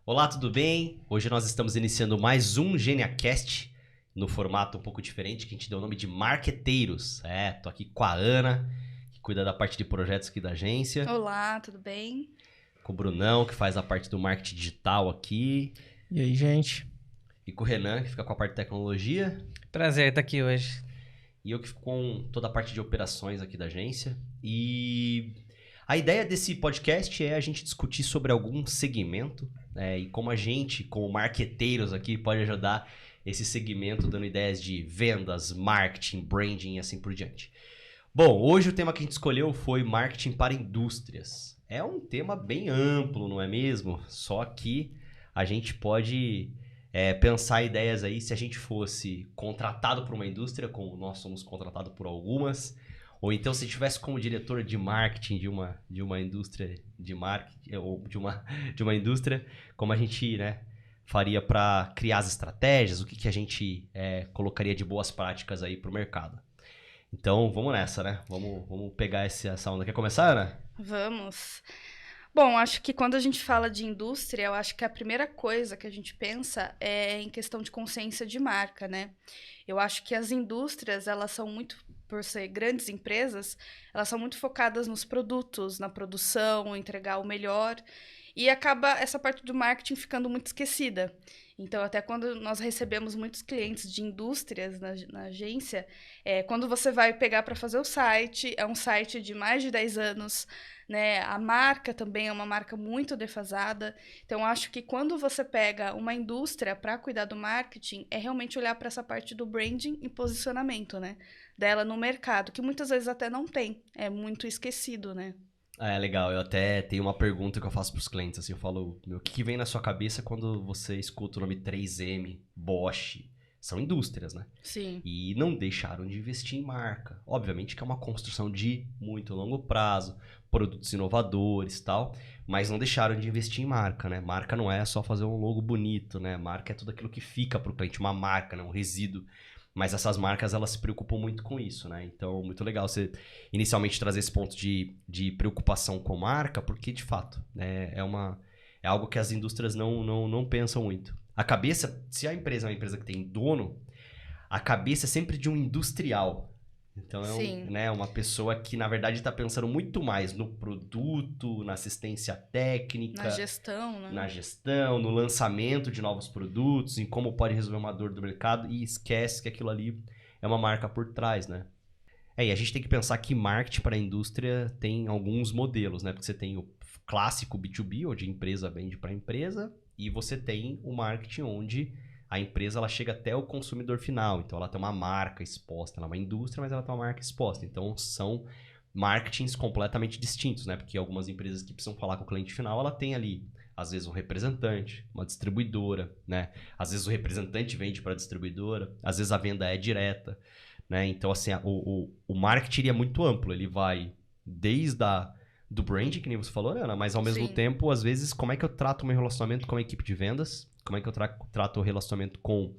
Olá, tudo bem? Hoje nós estamos iniciando mais um GeniaCast no formato um pouco diferente, que a gente deu o nome de Marqueteiros. Tô aqui com a Ana, que cuida da parte de projetos aqui da agência, Olá, tudo bem? com o Brunão, que faz a parte do marketing digital aqui, E aí, gente? e com o Renan, que fica com a parte de tecnologia, Prazer estar aqui hoje. e eu que fico com toda a parte de operações aqui da agência. E a ideia desse podcast é a gente discutir sobre algum segmento, e como a gente, como marqueteiros aqui, pode ajudar esse segmento, dando ideias de vendas, marketing, branding e assim por diante. Bom, hoje o tema que a gente escolheu foi marketing para indústrias. É um tema bem amplo, não é mesmo? Só que a gente pode pensar ideias aí se a gente fosse contratado por uma indústria, como nós somos contratados por algumas, ou então se tivesse como diretor de marketing de uma indústria de marketing, ou de uma indústria, como a gente, faria para criar as estratégias, o que a gente colocaria de boas práticas aí para o mercado. Então, vamos nessa, né? Vamos pegar essa onda. Quer começar, Ana? Vamos. Bom, acho que quando a gente fala de indústria, eu acho que a primeira coisa que a gente pensa é em questão de consciência de marca, né? Eu acho que as indústrias, elas são muito, por ser grandes empresas, elas são muito focadas nos produtos, na produção, entregar o melhor, e acaba essa parte do marketing ficando muito esquecida. Então, até quando nós recebemos muitos clientes de indústrias na agência, quando você vai pegar para fazer o site, é um site de mais de 10 anos, né? A marca também é uma marca muito defasada. Então, acho que quando você pega uma indústria para cuidar do marketing, é realmente olhar para essa parte do branding e posicionamento, né? Dela no mercado, que muitas vezes até não tem. É muito esquecido, né? Legal. Eu até tenho uma pergunta que eu faço pros clientes, assim, eu falo, o que vem na sua cabeça quando você escuta o nome 3M, Bosch? São indústrias, né? Sim. E não deixaram de investir em marca. Obviamente que é uma construção de muito longo prazo, produtos inovadores e tal, mas não deixaram de investir em marca, né? Marca não é só fazer um logo bonito, né? Marca é tudo aquilo que fica pro cliente, uma marca, né? Um resíduo. Mas essas marcas, elas se preocupam muito com isso, né? Então, muito legal você inicialmente trazer esse ponto de preocupação com marca, porque, de fato, é algo que as indústrias não pensam muito. A cabeça, se a empresa é uma empresa que tem dono, a cabeça é sempre de um industrial. Então, Sim. uma pessoa que, na verdade, está pensando muito mais no produto, na assistência técnica, Na gestão, né? na gestão, no lançamento de novos produtos, em como pode resolver uma dor do mercado e esquece que aquilo ali é uma marca por trás, né? E a gente tem que pensar que marketing para a indústria tem alguns modelos, né? Porque você tem o clássico B2B, onde a empresa vende para a empresa, e você tem o marketing onde a empresa ela chega até o consumidor final. Então ela tem uma marca exposta, ela é uma indústria, mas ela tem uma marca exposta. Então são marketings completamente distintos, né? Porque algumas empresas que precisam falar com o cliente final, ela tem ali, às vezes, um representante, uma distribuidora, né? Às vezes o representante vende para a distribuidora, às vezes a venda é direta, né? Então, assim, o marketing é muito amplo, ele vai desde do branding, que nem você falou, né, Ana? Mas ao mesmo Sim. tempo, às vezes, como é que eu trato o meu relacionamento com a equipe de vendas? Como é que eu trato o relacionamento com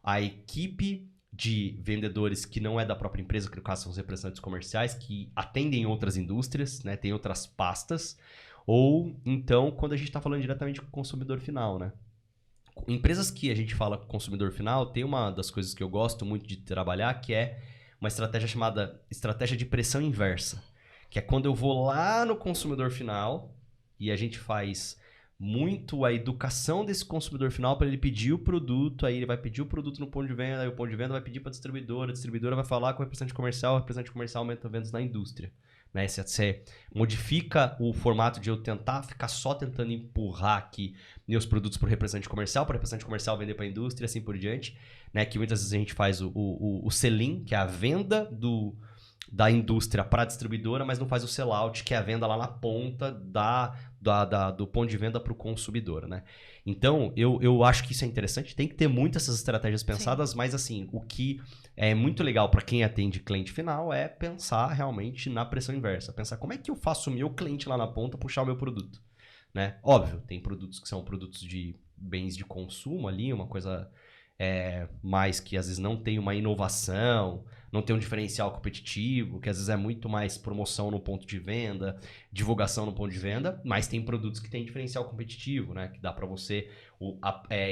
a equipe de vendedores que não é da própria empresa, que no caso são os representantes comerciais, que atendem outras indústrias, né? Tem outras pastas. Ou, então, quando a gente está falando diretamente com o consumidor final, né? Empresas que a gente fala com o consumidor final, tem uma das coisas que eu gosto muito de trabalhar, que é uma estratégia chamada estratégia de pressão inversa. Que é quando eu vou lá no consumidor final e a gente faz muito a educação desse consumidor final para ele pedir o produto, aí ele vai pedir o produto no ponto de venda, aí o ponto de venda vai pedir para a distribuidora vai falar com o representante comercial aumenta vendas na indústria. Né? Você modifica o formato de eu tentar ficar só tentando empurrar aqui meus produtos para o representante comercial vender para a indústria e assim por diante, né? Que muitas vezes a gente faz o sell-in, que é a venda da indústria para a distribuidora, mas não faz o sell-out, que é a venda lá na ponta do ponto de venda para o consumidor, né? Então, eu acho que isso é interessante. Tem que ter muitas essas estratégias pensadas, mas assim, o que é muito legal para quem atende cliente final é pensar realmente na pressão inversa. Pensar como é que eu faço o meu cliente lá na ponta puxar o meu produto, né? Óbvio, tem produtos que são produtos de bens de consumo ali, uma coisa mas que às vezes não tem uma inovação, não tem um diferencial competitivo, que às vezes é muito mais promoção no ponto de venda, divulgação no ponto de venda, mas tem produtos que têm diferencial competitivo, né? Que dá para você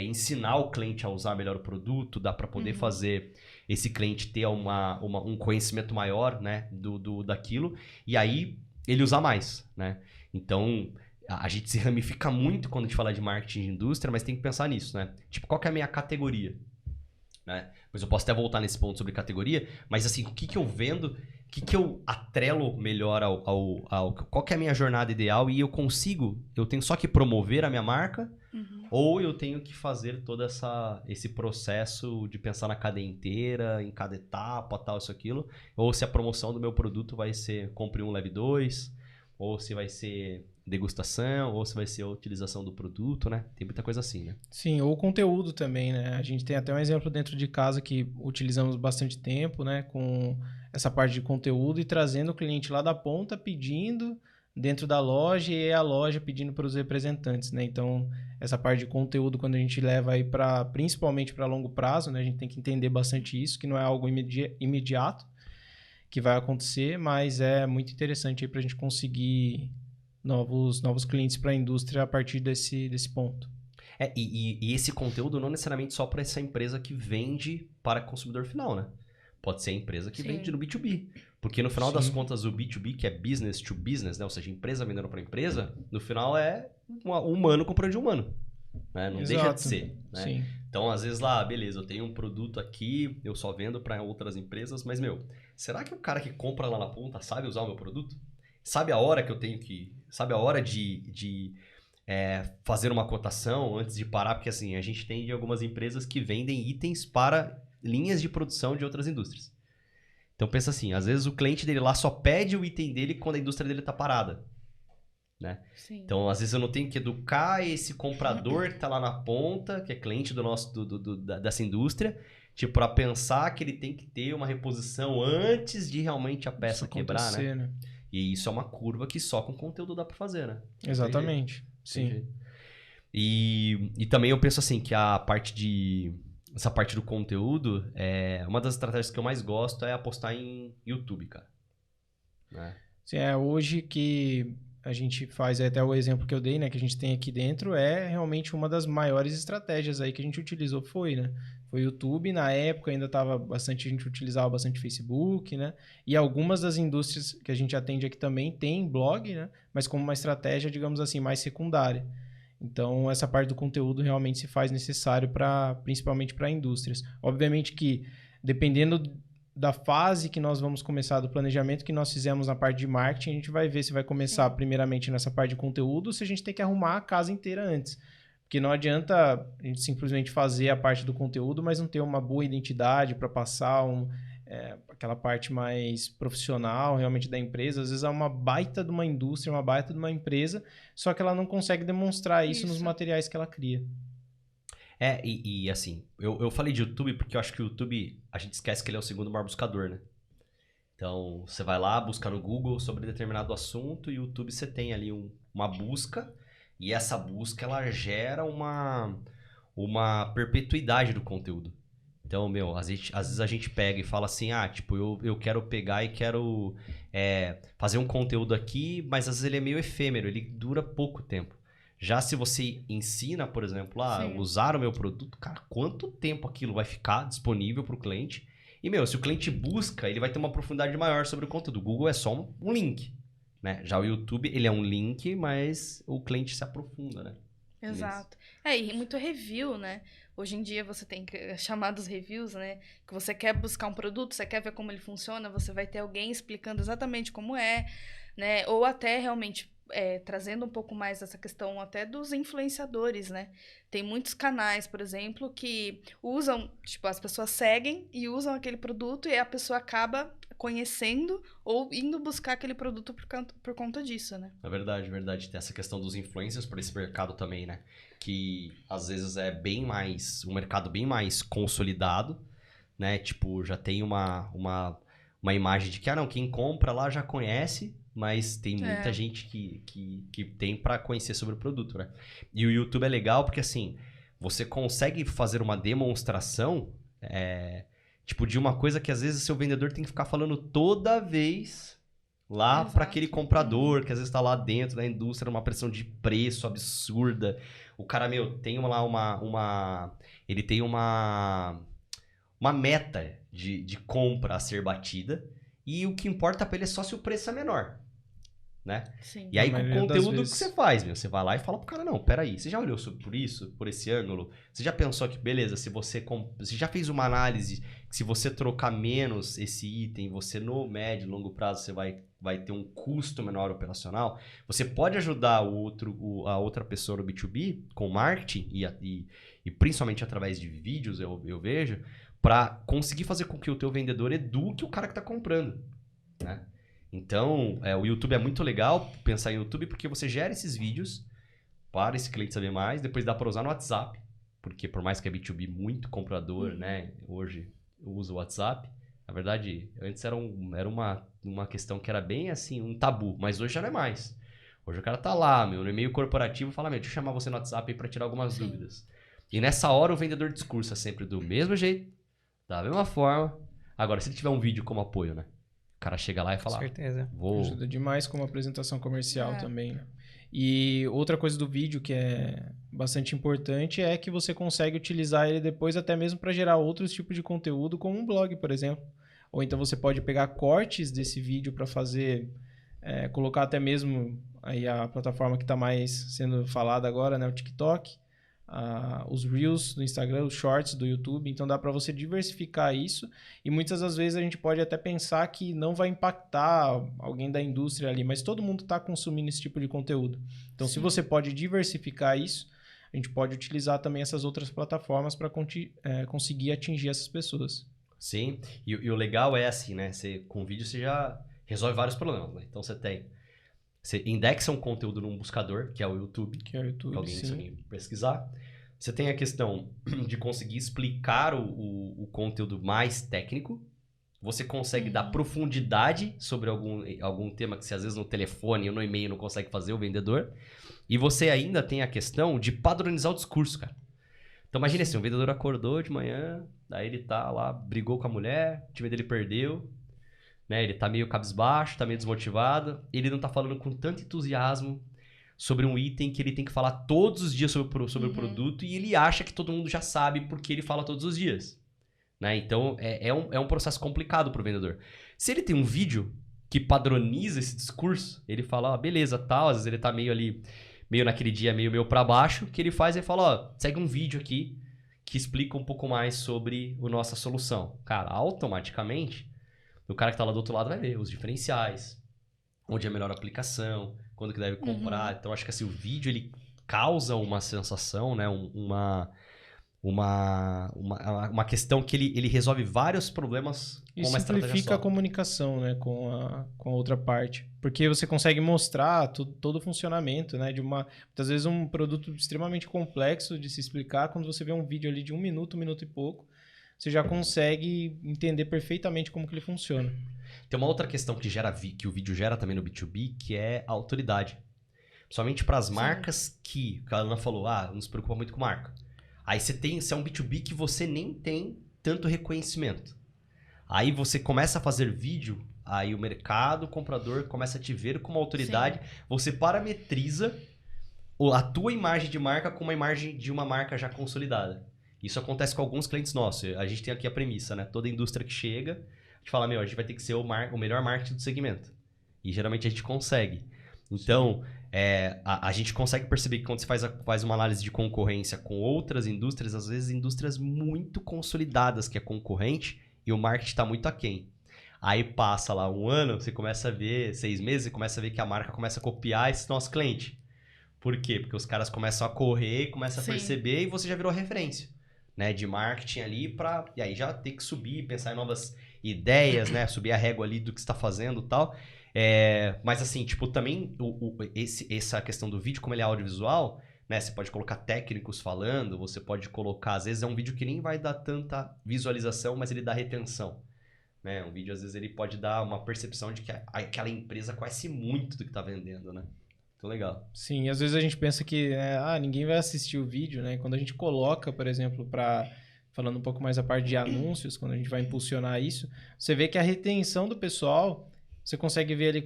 ensinar o cliente a usar melhor o produto, dá para poder fazer esse cliente ter um conhecimento maior, né? Daquilo, e aí ele usar mais, né? Então, a gente se ramifica muito quando a gente fala de marketing de indústria, mas tem que pensar nisso, né? Tipo, qual que é a minha categoria? Né? Mas eu posso até voltar nesse ponto sobre categoria, mas assim, o que eu vendo, o que eu atrelo melhor qual que é a minha jornada ideal e eu tenho só que promover a minha marca, ou eu tenho que fazer todo esse processo de pensar na cadeia inteira, em cada etapa, tal, isso, aquilo, ou se a promoção do meu produto vai ser compre um, leve dois, ou se vai ser degustação, ou se vai ser a utilização do produto, né? Tem muita coisa assim, né? Sim, ou conteúdo também, né? A gente tem até um exemplo dentro de casa que utilizamos bastante tempo, né? Com essa parte de conteúdo e trazendo o cliente lá da ponta, pedindo dentro da loja e a loja pedindo para os representantes, né? Então, essa parte de conteúdo, quando a gente leva aí principalmente para longo prazo, né? A gente tem que entender bastante isso, que não é algo imediato que vai acontecer, mas é muito interessante aí para a gente conseguir novos clientes para a indústria a partir desse ponto. E esse conteúdo não necessariamente só para essa empresa que vende para consumidor final, né? Pode ser a empresa que vende no B2B. Porque no final das contas, o B2B, que é business to business, né? Ou seja, empresa vendendo para empresa, no final é um humano comprando de humano. Né? Não deixa de ser. Né? Sim. Então, às vezes lá, beleza, eu tenho um produto aqui, eu só vendo para outras empresas, mas, será que o cara que compra lá na ponta sabe usar o meu produto? Sabe a hora que eu tenho que... Sabe a hora de fazer uma cotação antes de parar? Porque assim, a gente tem algumas empresas que vendem itens para linhas de produção de outras indústrias. Então pensa assim, às vezes o cliente dele lá só pede o item dele quando a indústria dele está parada. Né? Então, às vezes eu não tenho que educar esse comprador que está lá na ponta, que é cliente dessa indústria, tipo, para pensar que ele tem que ter uma reposição antes de realmente a peça quebrar, né? E isso é uma curva que só com conteúdo dá para fazer, né? Exatamente. Sim. E também eu penso assim, que essa parte do conteúdo, uma das estratégias que eu mais gosto é apostar em YouTube, cara. Né? Sim, hoje que a gente faz, até o exemplo que eu dei, né, que a gente tem aqui dentro, é realmente uma das maiores estratégias aí que a gente utilizou, né? Foi o YouTube, na época ainda a gente utilizava bastante Facebook, né? E algumas das indústrias que a gente atende aqui também tem blog, né? Mas como uma estratégia, digamos assim, mais secundária. Então, essa parte do conteúdo realmente se faz necessário principalmente para indústrias. Obviamente que, dependendo da fase que nós vamos começar, do planejamento que nós fizemos na parte de marketing, a gente vai ver se vai começar primeiramente nessa parte de conteúdo ou se a gente tem que arrumar a casa inteira antes. Porque não adianta a gente simplesmente fazer a parte do conteúdo, mas não ter uma boa identidade para passar aquela parte mais profissional realmente da empresa. Às vezes é uma baita de uma indústria, uma baita de uma empresa, só que ela não consegue demonstrar isso nos materiais que ela cria. E assim, eu falei de YouTube porque eu acho que o YouTube, a gente esquece que ele é o segundo maior buscador, né? Então, você vai lá, busca no Google sobre determinado assunto e o YouTube você tem ali uma busca e essa busca, ela gera uma perpetuidade do conteúdo. Então, às vezes a gente pega e fala assim, tipo, eu quero pegar e quero fazer um conteúdo aqui, mas às vezes ele é meio efêmero, ele dura pouco tempo. Já se você ensina, por exemplo, usar o meu produto, cara, quanto tempo aquilo vai ficar disponível para o cliente? E, se o cliente busca, ele vai ter uma profundidade maior sobre o conteúdo. O Google é só um link, né? Já o YouTube, ele é um link, mas o cliente se aprofunda, né? Exato. E muito review, né? Hoje em dia você tem chamados reviews, né? Que você quer buscar um produto, você quer ver como ele funciona, você vai ter alguém explicando exatamente como é, né? Ou até realmente trazendo um pouco mais essa questão até dos influenciadores, né? Tem muitos canais, por exemplo, que usam, tipo, as pessoas seguem e usam aquele produto e a pessoa acaba conhecendo ou indo buscar aquele produto por conta disso, né? É verdade, verdade. Tem essa questão dos influencers para esse mercado também, né? Que às vezes é um mercado bem mais consolidado, né? Tipo, já tem uma imagem de que, quem compra lá já conhece, mas tem muita gente que tem para conhecer sobre o produto, né? E o YouTube é legal porque, assim, você consegue fazer uma demonstração, tipo, de uma coisa que às vezes o seu vendedor tem que ficar falando toda vez lá para aquele comprador, que às vezes está lá dentro da indústria, uma pressão de preço absurda. O cara, tem lá ele tem uma meta de compra a ser batida, e o que importa para ele é só se o preço é menor, né? Sim. E aí, com o conteúdo vezes... que você faz, você vai lá e fala pro cara, não, peraí, você já olhou por isso, por esse ângulo? Você já pensou que, beleza, você já fez uma análise que se você trocar menos esse item, você no médio e longo prazo, você vai ter um custo menor operacional? Você pode ajudar a outra pessoa no B2B com marketing e principalmente através de vídeos, eu vejo, para conseguir fazer com que o teu vendedor eduque o cara que está comprando, né? Então, o YouTube é muito legal pensar em YouTube porque você gera esses vídeos para esse cliente saber mais, depois dá para usar no WhatsApp, porque por mais que é B2B muito comprador, né? Hoje eu uso o WhatsApp. Na verdade, antes era uma questão que era bem assim, um tabu, mas hoje já não é mais. Hoje o cara tá lá, no e-mail corporativo, fala, deixa eu chamar você no WhatsApp aí para tirar algumas dúvidas. E nessa hora o vendedor discursa sempre do mesmo jeito, da mesma forma. Agora, se ele tiver um vídeo como apoio, né? O cara chega lá e fala... Com certeza. Ajuda demais como apresentação comercial também, né? E outra coisa do vídeo que é bastante importante é que você consegue utilizar ele depois até mesmo para gerar outros tipos de conteúdo, como um blog, por exemplo. Ou então você pode pegar cortes desse vídeo para fazer... colocar até mesmo aí a plataforma que está mais sendo falada agora, né? O TikTok. Os Reels do Instagram, os Shorts do YouTube, então dá para você diversificar isso, e muitas das vezes a gente pode até pensar que não vai impactar alguém da indústria ali, mas todo mundo está consumindo esse tipo de conteúdo. Então, se você pode diversificar isso, a gente pode utilizar também essas outras plataformas para conseguir atingir essas pessoas. Sim, e o legal é assim, né? Com vídeo você já resolve vários problemas, né? Então você indexa um conteúdo num buscador, que é o YouTube. Que é o YouTube, que alguém pesquisar. Você tem a questão de conseguir explicar o conteúdo mais técnico. Você consegue dar profundidade sobre algum tema que você, às vezes, no telefone ou no e-mail não consegue fazer, o vendedor. E você ainda tem a questão de padronizar o discurso, cara. Então, imagine assim, o vendedor acordou de manhã, daí ele tá lá, brigou com a mulher, o time dele perdeu, né? Ele tá meio cabisbaixo, tá meio desmotivado, ele não tá falando com tanto entusiasmo sobre um item que ele tem que falar todos os dias sobre o produto, e ele acha que todo mundo já sabe porque ele fala todos os dias, né? Então, é um processo complicado pro vendedor. Se ele tem um vídeo que padroniza esse discurso, ele fala, beleza, tal, às vezes ele tá meio naquele dia, meio pra baixo, o que ele faz é falar, segue um vídeo aqui que explica um pouco mais sobre a nossa solução. Cara, automaticamente, o cara que tá lá do outro lado vai ver os diferenciais, onde é a melhor aplicação, quando que deve comprar. Então, acho que assim, o vídeo, ele causa uma sensação, né? Uma questão que ele resolve vários problems com uma estratégia só. E simplifica a comunicação, né, com a outra parte. Porque você consegue mostrar todo o funcionamento, né, muitas vezes um produto extremamente complexo de se explicar, quando você vê um vídeo ali de um minuto e pouco, você já consegue entender perfeitamente como que ele funciona. Tem uma outra questão que o vídeo gera também no B2B, que é a autoridade. Principalmente para as marcas que a Ana falou, não se preocupa muito com marca. Aí você é um B2B que você nem tem tanto reconhecimento. Aí você começa a fazer vídeo, aí o mercado, o comprador começa a te ver como autoridade. Sim. Você parametriza a tua imagem de marca com uma imagem de uma marca já consolidada. Isso acontece com alguns clientes nossos. A gente tem aqui a premissa, né? Toda indústria que chega, a gente fala, a gente vai ter que ser o melhor marketing do segmento. E geralmente a gente consegue. Então, a gente consegue perceber que quando você faz uma análise de concorrência com outras indústrias, às vezes indústrias muito consolidadas que é concorrente e o marketing está muito aquém. Aí passa lá um ano, você começa a ver, 6 meses, você começa a ver que a marca começa a copiar esse nosso cliente. Por quê? Porque os caras começam a correr, começam a perceber e você já virou referência, né, de marketing ali e aí já tem que subir, pensar em novas ideias, né, subir a régua ali do que você está fazendo e tal. Mas assim, tipo, também essa questão do vídeo, como ele é audiovisual, né, você pode colocar técnicos falando, você pode colocar, às vezes é um vídeo que nem vai dar tanta visualização, mas ele dá retenção, né, um vídeo às vezes ele pode dar uma percepção de que aquela empresa conhece muito do que está vendendo, né. Muito legal. Sim, às vezes a gente pensa que ninguém vai assistir o vídeo, né? Quando a gente coloca, por exemplo, falando um pouco mais a parte de anúncios, quando a gente vai impulsionar isso, você vê que a retenção do pessoal, você consegue ver ali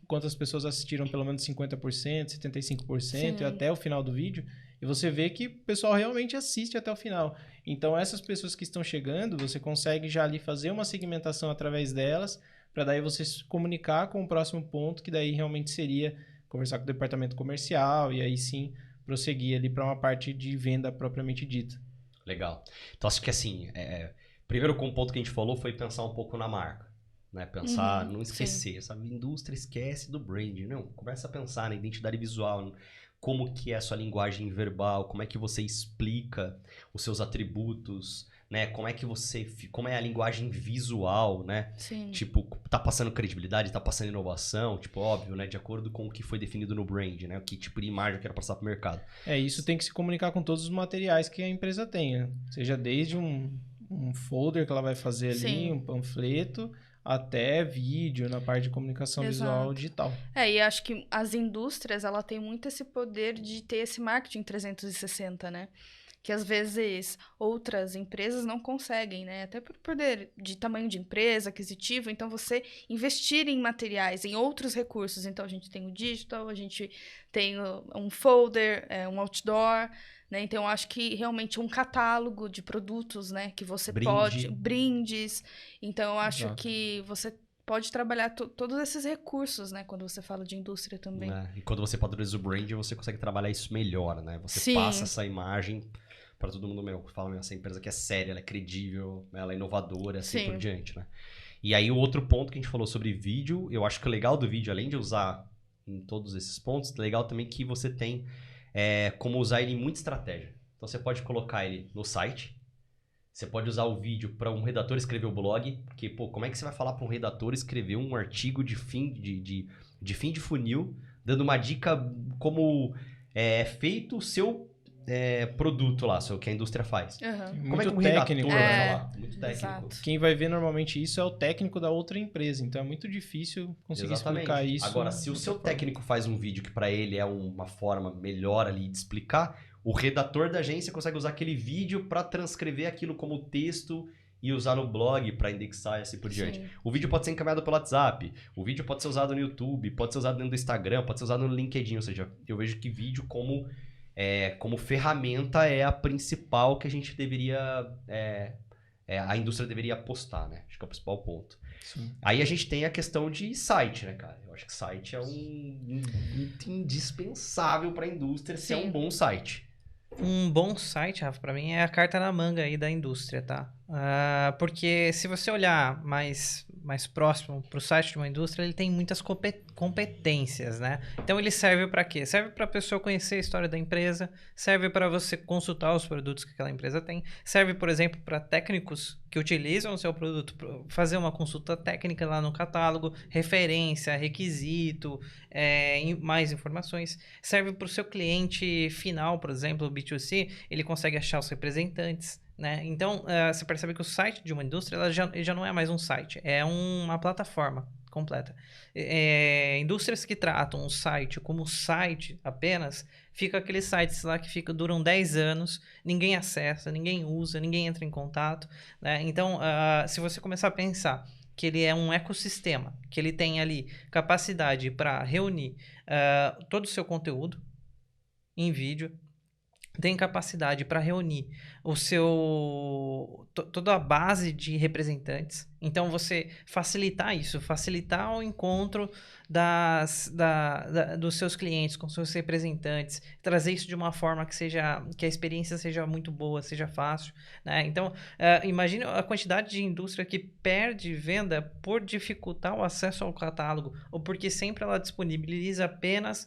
quantas pessoas assistiram pelo menos 50%, 75% Sim. e até o final do vídeo, e você vê que o pessoal realmente assiste até o final. Então, essas pessoas que estão chegando, você consegue já ali fazer uma segmentação através delas, para daí você se comunicar com o próximo ponto, que daí realmente seria conversar com o departamento comercial e aí sim prosseguir ali para uma parte de venda propriamente dita. Legal. Então, acho que assim, primeiro com o ponto que a gente falou foi pensar um pouco na marca. Né? Pensar, não esquecer. Essa indústria esquece do brand. Não, começa a pensar na identidade visual, como que é a sua linguagem verbal, como é que você explica os seus atributos, né? Como é a linguagem visual, né? Sim. Tipo, tá passando credibilidade, tá passando inovação, tipo, óbvio, né? De acordo com o que foi definido no brand, né? Que tipo de imagem eu quero passar pro mercado. Isso tem que se comunicar com todos os materiais que a empresa tenha. Seja desde um folder que ela vai fazer ali, Sim. um panfleto, até vídeo na parte de comunicação visual digital. E acho que as indústrias, ela tem muito esse poder de ter esse marketing 360, né? Que às vezes outras empresas não conseguem, né? Até por poder de tamanho de empresa, aquisitivo. Então, você investir em materiais, em outros recursos. Então, a gente tem o digital, a gente tem um folder, um outdoor, né? Então, eu acho que realmente um catálogo de produtos, né? Que você pode... Brindes. Então, eu acho que você pode trabalhar todos esses recursos, né? Quando você fala de indústria também. E quando você padroniza o brand, você consegue trabalhar isso melhor, né? Você Sim. passa essa imagem para todo mundo, fala, essa empresa que é séria, ela é credível, ela é inovadora, assim por diante, né? E aí, o outro ponto que a gente falou sobre vídeo, eu acho que o legal do vídeo, além de usar em todos esses pontos, é legal também que você tem como usar ele em muita estratégia. Então, você pode colocar ele no site, você pode usar o vídeo para um redator escrever o blog, porque, como é que você vai falar para um redator escrever um artigo de fim de funil, dando uma dica como é feito o seu produto lá, o que a indústria faz. Uhum. Como é que um técnico, redator vai falar? Muito técnico. Exato. Quem vai ver normalmente isso é o técnico da outra empresa, então é muito difícil conseguir explicar isso. Agora, se o seu técnico faz um vídeo que para ele é uma forma melhor ali de explicar, o redator da agência consegue usar aquele vídeo para transcrever aquilo como texto e usar no blog para indexar e assim por diante. O vídeo pode ser encaminhado pelo WhatsApp, o vídeo pode ser usado no YouTube, pode ser usado dentro do Instagram, pode ser usado no LinkedIn, ou seja, eu vejo que vídeo como ferramenta é a principal que a gente deveria... a indústria deveria apostar, né? Acho que é o principal ponto. Sim. Aí a gente tem a questão de site, né, cara? Eu acho que site é um indispensável para a indústria se é um bom site. Um bom site, Rafa, para mim é a carta na manga aí da indústria, tá? Porque se você olhar mais próximo para o site de uma indústria, ele tem muitas competências, né? Então ele serve para quê? Serve para a pessoa conhecer a história da empresa, serve para você consultar os produtos que aquela empresa tem, serve, por exemplo, para técnicos que utilizam o seu produto, fazer uma consulta técnica lá no catálogo, referência, requisito, mais informações. Serve para o seu cliente final, por exemplo, o B2C, ele consegue achar os representantes, né? Então, você percebe que o site de uma indústria ela já não é mais um site, é uma plataforma completa. Indústrias que tratam o site como site apenas, fica aqueles sites lá que duram 10 anos, ninguém acessa, ninguém usa, ninguém entra em contato, né? Então, se você começar a pensar que ele é um ecossistema, que ele tem ali capacidade para reunir todo o seu conteúdo em vídeo, tem capacidade para reunir toda a base de representantes. Então, você facilitar isso, facilitar o encontro dos seus clientes com seus representantes, trazer isso de uma forma que a experiência seja muito boa, seja fácil, né? Então, imagine a quantidade de indústria que perde venda por dificultar o acesso ao catálogo, ou porque sempre ela disponibiliza apenas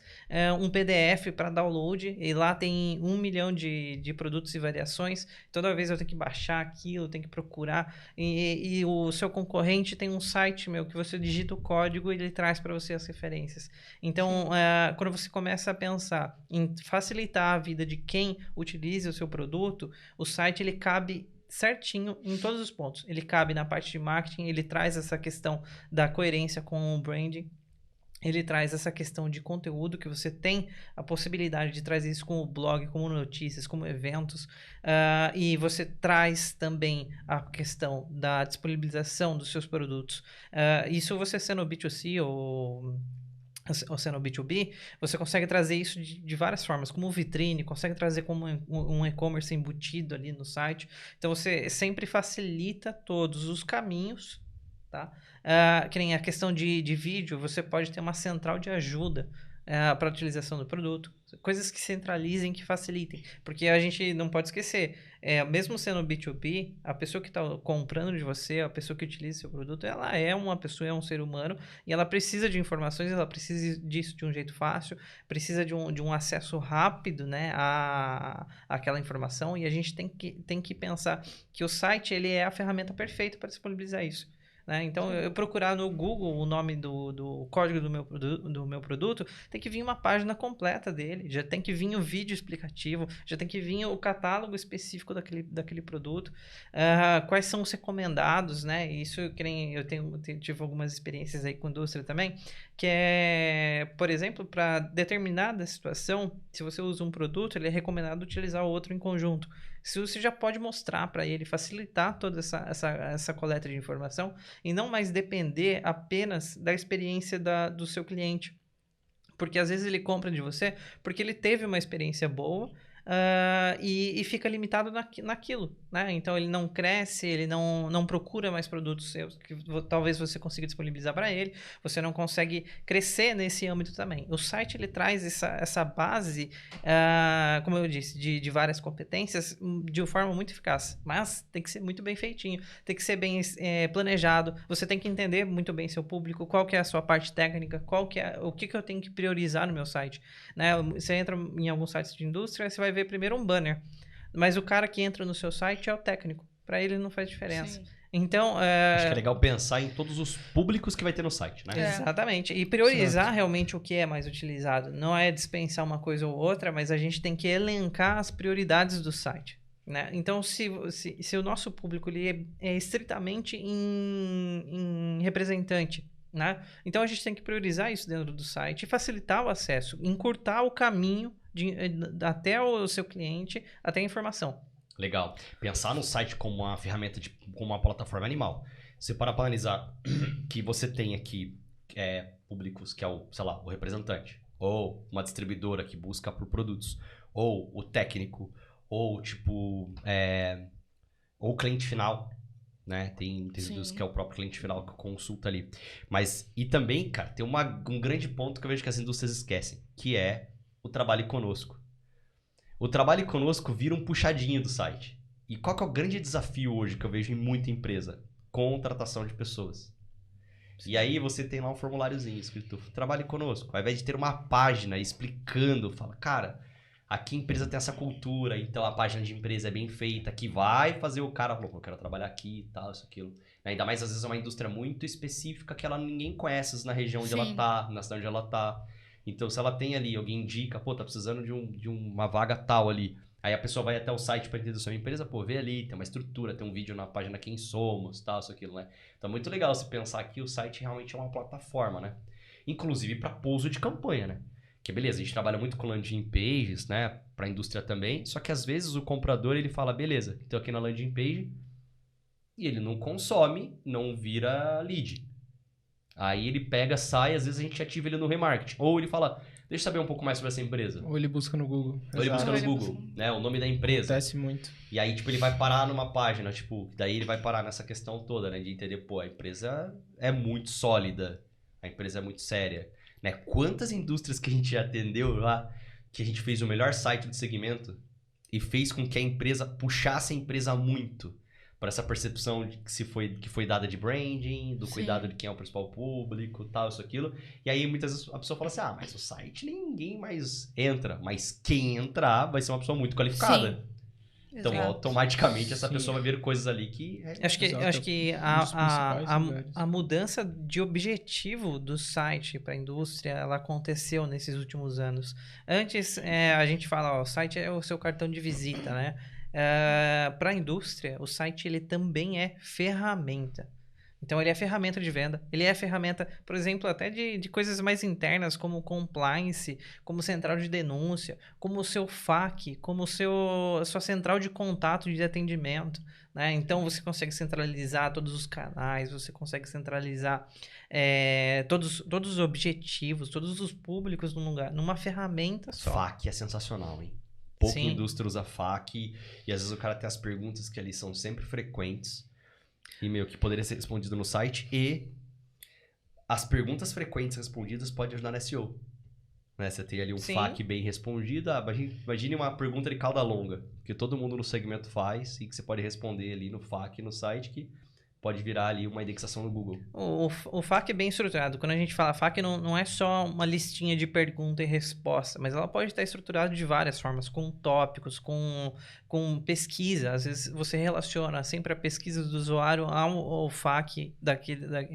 um PDF para download, e lá tem 1 milhão de produtos e variações. Toda vez eu tenho que baixar aquilo, eu tenho que procurar, e o seu concorrente tem um site que você digita o código e ele traz para você as referências. Então, quando você começa a pensar em facilitar a vida de quem utiliza o seu produto, o site ele cabe certinho em todos os pontos. Ele cabe na parte de marketing, ele traz essa questão da coerência com o branding. ele traz essa questão de conteúdo, que você tem a possibilidade de trazer isso como blog, como notícias, como eventos, e você traz também a questão da disponibilização dos seus produtos. Isso você sendo B2C ou sendo B2B, você consegue trazer isso de várias formas, como vitrine, consegue trazer como um e-commerce embutido ali no site. Então, você sempre facilita todos os caminhos, tá? Que nem a questão de vídeo, você pode ter uma central de ajuda para a utilização do produto. Coisas que centralizem, que facilitem. Porque a gente não pode esquecer, mesmo sendo B2B, a pessoa que está comprando de você, a pessoa que utiliza seu produto, ela é uma pessoa, é um ser humano, e ela precisa de informações, ela precisa disso de um jeito fácil, precisa de um acesso rápido, né, àquela informação, e a gente tem que pensar que o site ele é a ferramenta perfeita para disponibilizar isso. Né? Então, eu procurar no Google o nome do código do meu produto, tem que vir uma página completa dele, já tem que vir o vídeo explicativo, já tem que vir o catálogo específico daquele produto, quais são os recomendados, né? Isso que nem eu tive algumas experiências aí com indústria também, que é, por exemplo, para determinada situação, se você usa um produto, ele é recomendado utilizar o outro em conjunto. Se você já pode mostrar para ele, facilitar toda essa coleta de informação e não mais depender apenas da experiência do seu cliente. Porque às vezes ele compra de você porque ele teve uma experiência boa e fica limitado naquilo, né? Então ele não cresce, ele não procura mais produtos seus que talvez você consiga disponibilizar para ele, você não consegue crescer nesse âmbito também. O site ele traz essa base, como eu disse, de várias competências de uma forma muito eficaz, mas tem que ser muito bem feitinho, tem que ser bem planejado, você tem que entender muito bem seu público, qual que é a sua parte técnica, o que eu tenho que priorizar no meu site, né? Você entra em alguns sites de indústria, você vai ver primeiro um banner, mas o cara que entra no seu site é o técnico, para ele não faz diferença. Sim. Então, Acho que é legal pensar em todos os públicos que vai ter no site, né? Exatamente. E priorizar realmente o que é mais utilizado. Não é dispensar uma coisa ou outra, mas a gente tem que elencar as prioridades do site. Né? Então, se o nosso público ele é estritamente em representante, né? Então a gente tem que priorizar isso dentro do site e facilitar o acesso, encurtar o caminho até o seu cliente, até a informação. Legal. Pensar no site como uma ferramenta, como uma plataforma animal. Você para analisar que você tem aqui públicos que é o, sei lá, o representante, ou uma distribuidora que busca por produtos, ou o técnico, ou tipo, ou o cliente final, né? Tem indústria que é o próprio cliente final que consulta ali. Mas, e também, cara, tem um grande ponto que eu vejo que as indústrias esquecem, que é o trabalho conosco. O trabalho conosco vira um puxadinho do site. E qual que é o grande desafio hoje que eu vejo em muita empresa? Contratação de pessoas. E aí você tem lá um formuláriozinho escrito, trabalhe conosco. Ao invés de ter uma página explicando, fala, cara, aqui a empresa tem essa cultura, então a página de empresa é bem feita, que vai fazer o cara, eu quero trabalhar aqui e tal, isso, aquilo. Ainda mais, às vezes, é uma indústria muito específica que ninguém conhece na região onde ela tá, na cidade onde ela tá. Então, se ela tem ali, alguém indica, tá precisando de uma vaga tal ali. Aí a pessoa vai até o site para entender a sua empresa, vê ali, tem uma estrutura, tem um vídeo na página Quem Somos, tal, isso, aquilo, né? Então, é muito legal você pensar que o site realmente é uma plataforma, né? Inclusive para pouso de campanha, né? Que beleza, a gente trabalha muito com landing pages, né? Para a indústria também, só que às vezes o comprador, ele fala, beleza, então aqui na landing page, e ele não consome, não vira lead. Aí ele pega, sai, às vezes a gente ativa ele no remarketing. Ou ele fala, deixa eu saber um pouco mais sobre essa empresa. Ou ele busca no Google. Ou ele busca no Google, né? O nome da empresa. Acontece muito. E aí, tipo, ele vai parar numa página, daí ele vai parar nessa questão toda, né? De entender, a empresa é muito sólida, a empresa é muito séria, né? Quantas indústrias que a gente já atendeu lá, que a gente fez o melhor site do segmento e fez com que a empresa puxasse a empresa muito para essa percepção de que foi dada de branding, do cuidado de quem é o principal público, tal, isso, aquilo. E aí, muitas vezes, a pessoa fala assim, mas o site ninguém mais entra. Mas quem entrar vai ser uma pessoa muito qualificada. Sim. Então, automaticamente, essa pessoa vai ver coisas ali que... Acho que a mudança de objetivo do site para a indústria, ela aconteceu nesses últimos anos. Antes, a gente fala, o site é o seu cartão de visita, né? Para a indústria, o site ele também é ferramenta. Então, ele é ferramenta de venda, ele é ferramenta, por exemplo, até de coisas mais internas, como compliance, como central de denúncia, como o seu FAQ, como a sua central de contato de atendimento, né? Então, você consegue centralizar todos os canais, você consegue centralizar todos os objetivos, todos os públicos num lugar, numa ferramenta só. FAQ é sensacional, hein? Pouca Sim. indústria usa FAQ e às vezes o cara tem as perguntas que ali são sempre frequentes e meio que poderia ser respondido no site e as perguntas frequentes respondidas podem ajudar no SEO. Né? Você tem ali um Sim. FAQ bem respondido, imagine uma pergunta de cauda longa, que todo mundo no segmento faz e que você pode responder ali no FAQ no site que pode virar ali uma indexação no Google. O FAQ é bem estruturado. Quando a gente fala FAQ, não é só uma listinha de pergunta e resposta, mas ela pode estar estruturada de várias formas, com tópicos, com pesquisa. Às vezes você relaciona sempre a pesquisa do usuário ao FAQ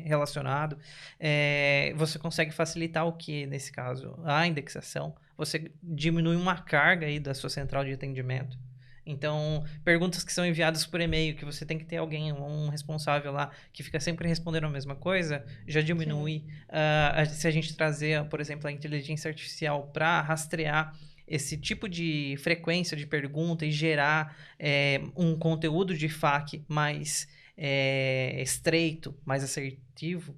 relacionado. Você consegue facilitar o que nesse caso? A indexação. Você diminui uma carga aí da sua central de atendimento. Então, perguntas que são enviadas por e-mail, que você tem que ter alguém, um responsável lá, que fica sempre respondendo a mesma coisa, já diminui. Se a gente trazer, por exemplo, a inteligência artificial para rastrear esse tipo de frequência de pergunta e gerar um conteúdo de FAQ mais estreito, mais assertivo,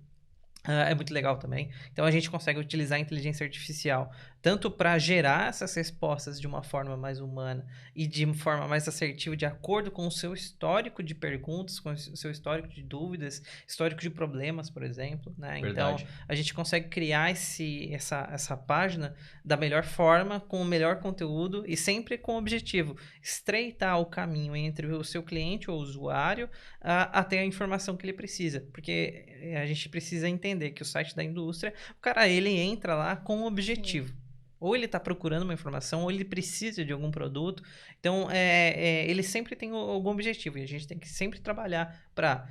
é muito legal também. Então, a gente consegue utilizar a inteligência artificial tanto para gerar essas respostas de uma forma mais humana e de forma mais assertiva, de acordo com o seu histórico de perguntas, com o seu histórico de dúvidas, histórico de problemas, por exemplo, né? Verdade. Então, a gente consegue criar essa página da melhor forma, com o melhor conteúdo e sempre com o objetivo, estreitar o caminho entre o seu cliente ou usuário até a informação que ele precisa. Porque a gente precisa entender que o site da indústria, o cara, ele entra lá com um objetivo. Ou ele está procurando uma informação, ou ele precisa de algum produto. Então, ele sempre tem algum objetivo. E a gente tem que sempre trabalhar para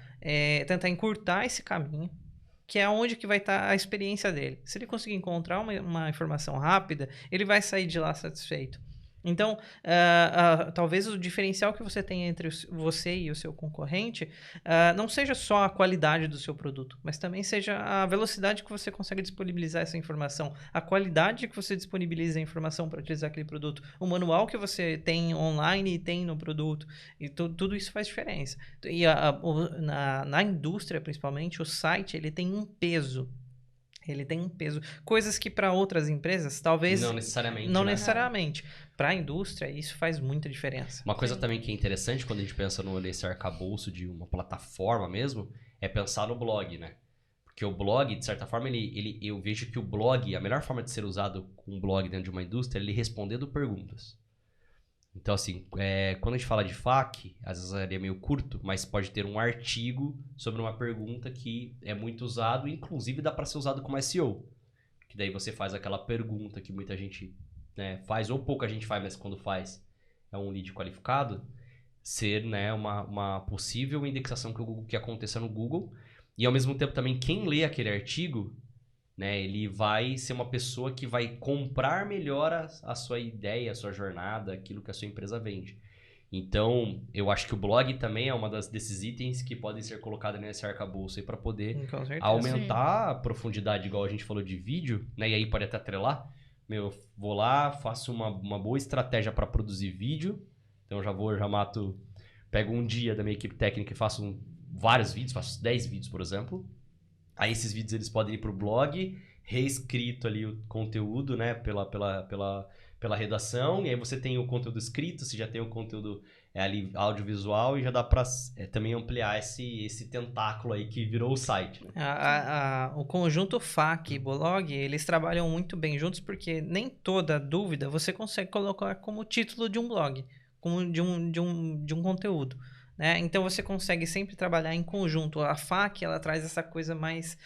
tentar encurtar esse caminho, que é onde que vai estar a experiência dele. Se ele conseguir encontrar uma informação rápida, ele vai sair de lá satisfeito. Então, talvez o diferencial que você tem entre você e o seu concorrente não seja só a qualidade do seu produto, mas também seja a velocidade que você consegue disponibilizar essa informação, a qualidade que você disponibiliza a informação para utilizar aquele produto, o manual que você tem online e tem no produto, e tudo isso faz diferença. E na indústria, principalmente, o site ele tem um peso. Ele tem um peso. Coisas que para outras empresas, talvez... Não necessariamente, Não né? necessariamente. Para a indústria, isso faz muita diferença. Uma coisa também que é interessante quando a gente pensa nesse arcabouço de uma plataforma mesmo, é pensar no blog, né? Porque o blog, de certa forma, eu vejo que o blog, a melhor forma de ser usado com um blog dentro de uma indústria é ele respondendo perguntas. Então, assim, quando a gente fala de FAQ, às vezes ele é meio curto, mas pode ter um artigo sobre uma pergunta que é muito usado, inclusive dá para ser usado como SEO. Que daí você faz aquela pergunta que muita gente faz, ou pouca gente faz, mas quando faz é um lead qualificado, ser uma possível indexação que aconteça no Google. E ao mesmo tempo também quem lê aquele artigo, ele vai ser uma pessoa que vai comprar melhor a sua ideia, a sua jornada, aquilo que a sua empresa vende. Então, eu acho que o blog também é desses itens que podem ser colocados nesse arcabouço aí para poder aumentar a profundidade, igual a gente falou de vídeo, né? E aí pode até atrelar. Eu vou lá, faço uma boa estratégia para produzir vídeo. Então, pego um dia da minha equipe técnica e faço vários vídeos, faço 10 vídeos, por exemplo. Aí esses vídeos eles podem ir para o blog, reescrito ali o conteúdo, né, pela redação, e aí você tem o conteúdo escrito, você já tem o conteúdo ali audiovisual e já dá para também ampliar esse tentáculo aí que virou o site. Né? O conjunto FAQ e blog, eles trabalham muito bem juntos porque nem toda dúvida você consegue colocar como título de um blog, como de um conteúdo. Né? Então você consegue sempre trabalhar em conjunto. A FAQ ela traz essa coisa mais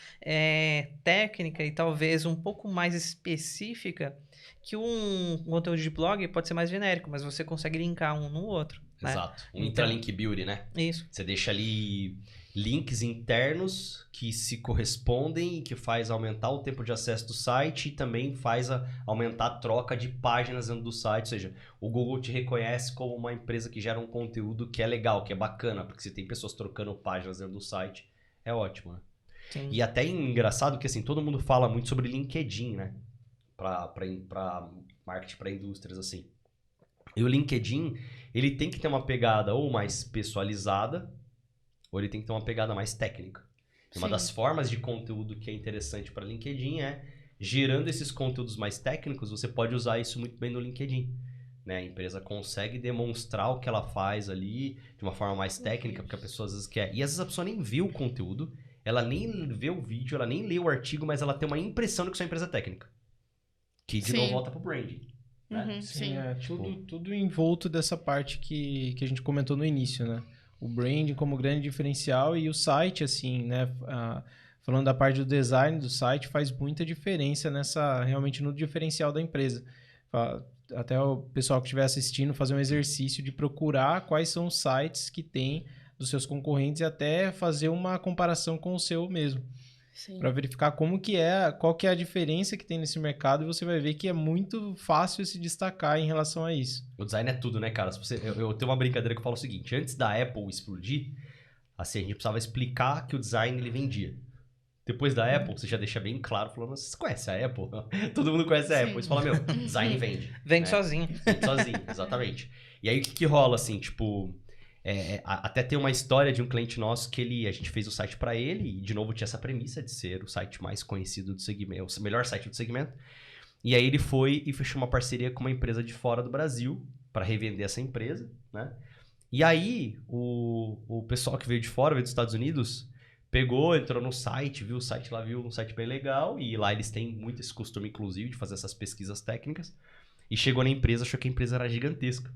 técnica e talvez um pouco mais específica que um conteúdo de blog pode ser mais genérico, mas você consegue linkar um no outro. Exato. Né? Intralink Building, né? Isso. Você deixa ali links internos que se correspondem e que faz aumentar o tempo de acesso do site e também faz aumentar a troca de páginas dentro do site. Ou seja, o Google te reconhece como uma empresa que gera um conteúdo que é legal, que é bacana, porque se tem pessoas trocando páginas dentro do site, é ótimo, né? Sim. E até engraçado que, assim, todo mundo fala muito sobre LinkedIn, né? Pra marketing para indústrias, assim. E o LinkedIn, ele tem que ter uma pegada ou mais pessoalizada, ou ele tem que ter uma pegada mais técnica. E uma Sim. das formas de conteúdo que é interessante para LinkedIn é, gerando esses conteúdos mais técnicos, você pode usar isso muito bem no LinkedIn. Né? A empresa consegue demonstrar o que ela faz ali de uma forma mais técnica, porque a pessoa às vezes quer. E às vezes a pessoa nem vê o conteúdo, ela nem vê o vídeo, ela nem lê o artigo, mas ela tem uma impressão de que isso é uma empresa técnica. Que de novo Sim. volta pro branding. Né? Uhum, sim. Tudo envolto dessa parte que a gente comentou no início, né? O branding como grande diferencial e o site, assim, né? Falando da parte do design do site, faz muita diferença realmente no diferencial da empresa. Até o pessoal que estiver assistindo fazer um exercício de procurar quais são os sites que tem dos seus concorrentes e até fazer uma comparação com o seu mesmo. Sim. Para verificar qual que é a diferença que tem nesse mercado, e você vai ver que é muito fácil se destacar em relação a isso. O design é tudo, né, cara? Eu tenho uma brincadeira que eu falo o seguinte: antes da Apple explodir, assim, a gente precisava explicar que o design ele vendia. Depois da Apple, você já deixa bem claro, falando, você conhece a Apple? Todo mundo conhece a Sim. Apple. Você fala, meu, design vende. Vende né? sozinho. Vende sozinho, exatamente. E aí, o que rola, assim, tipo... até tem uma história de um cliente nosso que a gente fez o site para ele, e de novo tinha essa premissa de ser o site mais conhecido do segmento, o melhor site do segmento. E aí ele foi e fechou uma parceria com uma empresa de fora do Brasil para revender essa empresa, né? E aí o pessoal que veio de fora, veio dos Estados Unidos, pegou, entrou no site, viu o site lá, viu um site bem legal, e lá eles têm muito esse costume, inclusive, de fazer essas pesquisas técnicas, e chegou na empresa, achou que a empresa era gigantesca.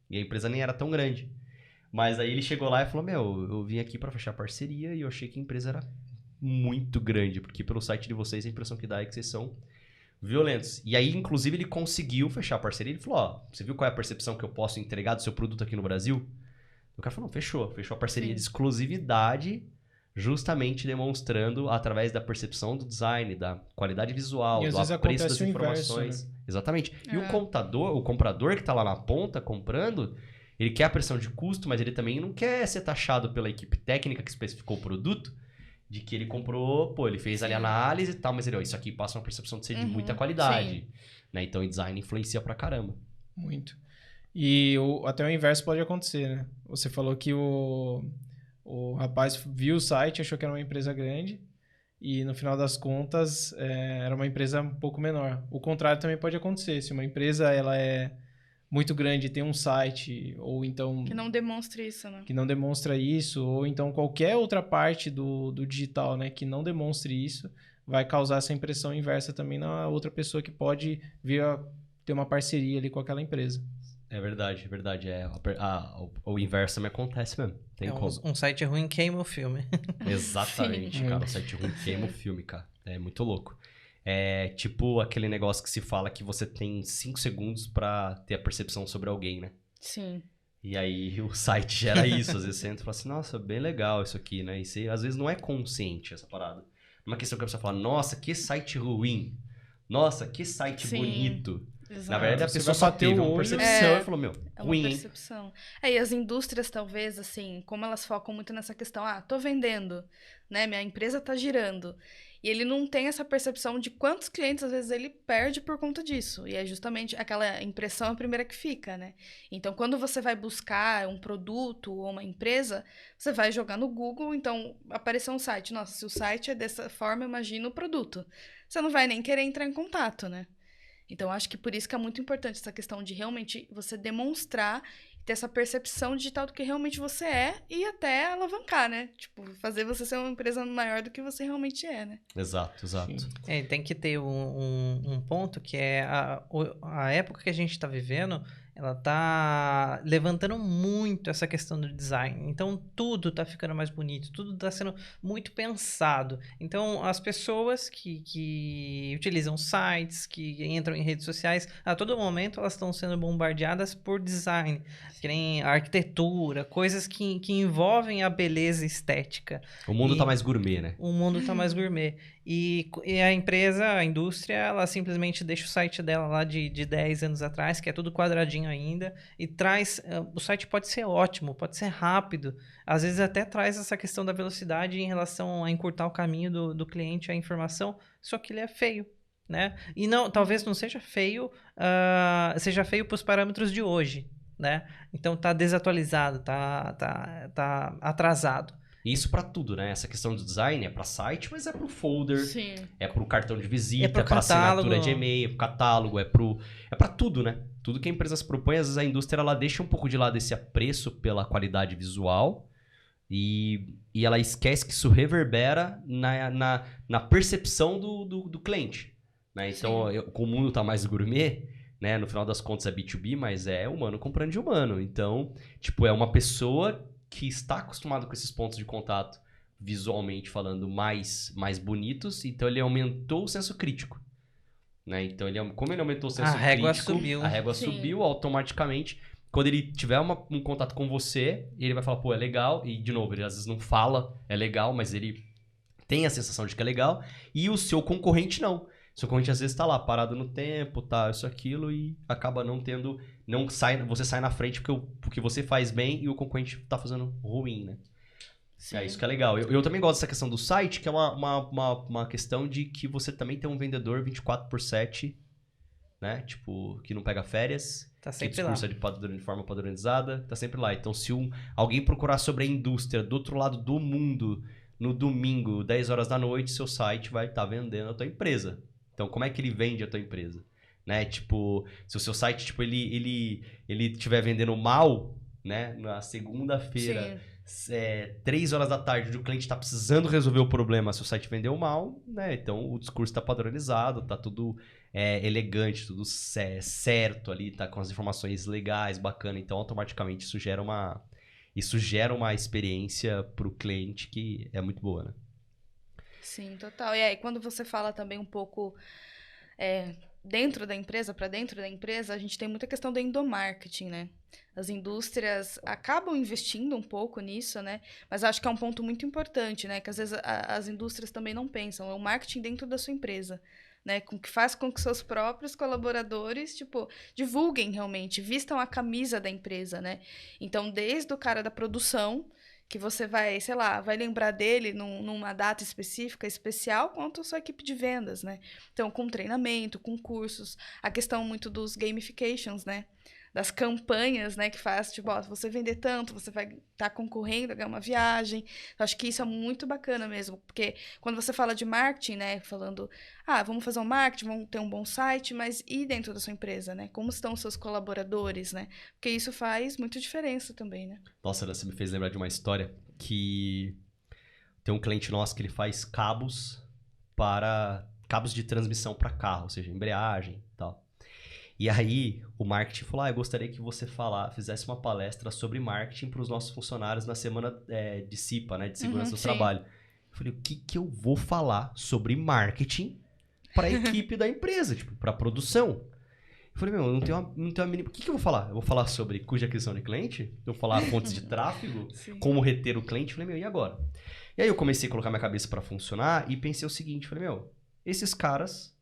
E a empresa nem era tão grande. Mas aí ele chegou lá e falou, meu, eu vim aqui pra fechar parceria e eu achei que a empresa era muito grande, porque pelo site de vocês a impressão que dá é que vocês são violentos. E aí, inclusive, ele conseguiu fechar a parceria. Ele falou, ó, você viu qual é a percepção que eu posso entregar do seu produto aqui no Brasil? O cara falou, não, fechou a parceria Sim. de exclusividade, justamente demonstrando através da percepção do design, da qualidade visual, E às do vezes apreço das acontece o inverso, informações. Exatamente. E É. o comprador que tá lá na ponta comprando, ele quer a pressão de custo, mas ele também não quer ser taxado pela equipe técnica que especificou o produto, de que ele comprou, ele fez ali a análise e tal, mas ele, ó, isso aqui passa uma percepção de ser de muita qualidade. Né? Então, o design influencia pra caramba. Muito. E até o inverso pode acontecer, né? Você falou que o rapaz viu o site, achou que era uma empresa grande, e no final das contas era uma empresa um pouco menor. O contrário também pode acontecer. Se uma empresa ela é muito grande, tem um site, ou então... Que não demonstre isso, né? Que não demonstra isso, ou então qualquer outra parte do digital, né, que não demonstre isso, vai causar essa impressão inversa também na outra pessoa que pode vir a ter uma parceria ali com aquela empresa. É verdade. O inverso também acontece mesmo. Tem como. Um site ruim queima o filme. Exatamente, Sim. cara. O site ruim queima o filme, cara. É muito louco. É tipo aquele negócio que se fala que você tem 5 segundos pra ter a percepção sobre alguém, né? Sim. E aí o site gera isso. Às vezes você entra e fala assim, nossa, bem legal isso aqui, né? E você, às vezes não é consciente essa parada. Uma questão que a pessoa fala, nossa, que site ruim. Nossa, que site Sim. bonito. Exato. Na verdade, a Você pessoa vai só bater teve o uma olho. percepção e falou, meu, É uma ruim, hein? percepção. E as indústrias, talvez, assim, como elas focam muito nessa questão, tô vendendo, né? Minha empresa tá girando. E ele não tem essa percepção de quantos clientes, às vezes, ele perde por conta disso. E é justamente aquela impressão a primeira que fica, né? Então, quando você vai buscar um produto ou uma empresa, você vai jogar no Google, então apareceu um site. Nossa, se o site é dessa forma, imagina o produto. Você não vai nem querer entrar em contato, né? Então, acho que por isso que é muito importante essa questão de realmente você demonstrar, ter essa percepção digital do que realmente você é e até alavancar, né? Tipo, fazer você ser uma empresa maior do que você realmente é, né? Exato. Sim. Tem que ter um ponto que é a época que a gente está vivendo, ela tá levantando muito essa questão do design. Então, tudo tá ficando mais bonito, tudo tá sendo muito pensado. Então, as pessoas que utilizam sites, que entram em redes sociais, a todo momento elas estão sendo bombardeadas por design, que nem arquitetura, coisas que envolvem a beleza estética. O mundo tá mais gourmet, né? O mundo tá mais gourmet. E a empresa, a indústria, ela simplesmente deixa o site dela lá de 10 anos atrás, que é tudo quadradinho ainda, e traz... O site pode ser ótimo, pode ser rápido, às vezes até traz essa questão da velocidade em relação a encurtar o caminho do cliente à informação, só que ele é feio, né? E não, talvez não seja feio, seja feio para os parâmetros de hoje, né? Então tá desatualizado, tá atrasado. Isso pra tudo, né? Essa questão do design é pra site, mas é pro folder, Sim. é pro cartão de visita, É pro é pra assinatura catálogo. de e-mail, é pro catálogo, é pra tudo, né? Tudo que a empresa se propõe, às vezes a indústria ela deixa um pouco de lado esse apreço pela qualidade visual e ela esquece que isso reverbera na percepção do cliente, né? Então, como o mundo tá mais gourmet, né? No final das contas é B2B, mas é humano comprando de humano. Então, tipo, é uma pessoa que está acostumado com esses pontos de contato, visualmente falando, mais bonitos, então ele aumentou o senso crítico. Né? Então, como ele aumentou o senso crítico, a régua Sim. subiu automaticamente. Quando ele tiver um contato com você, ele vai falar, pô, é legal. E, de novo, ele às vezes não fala, é legal, mas ele tem a sensação de que é legal. E o seu concorrente não. O seu concorrente às vezes tá lá, parado no tempo, tá, isso, aquilo, e acaba não tendo... você sai na frente porque você faz bem e o concorrente tá fazendo ruim, né? Sim. É isso que é legal. Eu também gosto dessa questão do site, que é uma questão de que você também tem um vendedor 24/7, né? Tipo, que não pega férias, Tá que sempre lá. discursa de forma padronizada, tá sempre lá. Então, se alguém procurar sobre a indústria do outro lado do mundo, no domingo, 10 horas da noite, seu site vai estar vendendo a tua empresa. Então, como é que ele vende a tua empresa? Né? Tipo, se o seu site, tipo, ele estiver vendendo mal, né? Na segunda-feira, 3 horas da tarde, onde o cliente está precisando resolver o problema, se o site vendeu mal, né? Então, o discurso está padronizado, tá tudo elegante, tudo certo ali, tá com as informações legais, bacana. Então, automaticamente, isso gera uma experiência para o cliente que é muito boa, né? Sim, total. E aí, quando você fala também um pouco dentro da empresa, para dentro da empresa, a gente tem muita questão do endomarketing, né? As indústrias acabam investindo um pouco nisso, né? Mas acho que é um ponto muito importante, né? Que às vezes as indústrias também não pensam. É o marketing dentro da sua empresa, né? Que faz com que seus próprios colaboradores, tipo, divulguem realmente, vistam a camisa da empresa, né? Então, desde o cara da produção, que você vai, sei lá, vai lembrar dele numa data específica, especial, quanto a sua equipe de vendas, né? Então, com treinamento, com cursos, a questão muito dos gamifications, né? Das campanhas, né, que faz, tipo, ó, se você vender tanto, você vai estar concorrendo a ganhar uma viagem. Eu acho que isso é muito bacana mesmo, porque quando você fala de marketing, né, falando, vamos fazer um marketing, vamos ter um bom site, mas e dentro da sua empresa, né? Como estão os seus colaboradores, né? Porque isso faz muita diferença também, né? Nossa, você me fez lembrar de uma história que tem um cliente nosso que ele faz cabos de transmissão para carro, ou seja, embreagem e tal. E aí, o marketing falou, eu gostaria que você fizesse uma palestra sobre marketing para os nossos funcionários na semana de CIPA, né, de segurança do trabalho. Eu falei, o que eu vou falar sobre marketing para a equipe da empresa, tipo, para a produção? Eu falei, eu não tenho uma mínima... O que eu vou falar? Eu vou falar sobre custo de aquisição de cliente? Eu vou falar fontes de tráfego? Como reter o cliente? Eu falei, e agora? E aí eu comecei a colocar minha cabeça para funcionar e pensei o seguinte, falei, esses caras...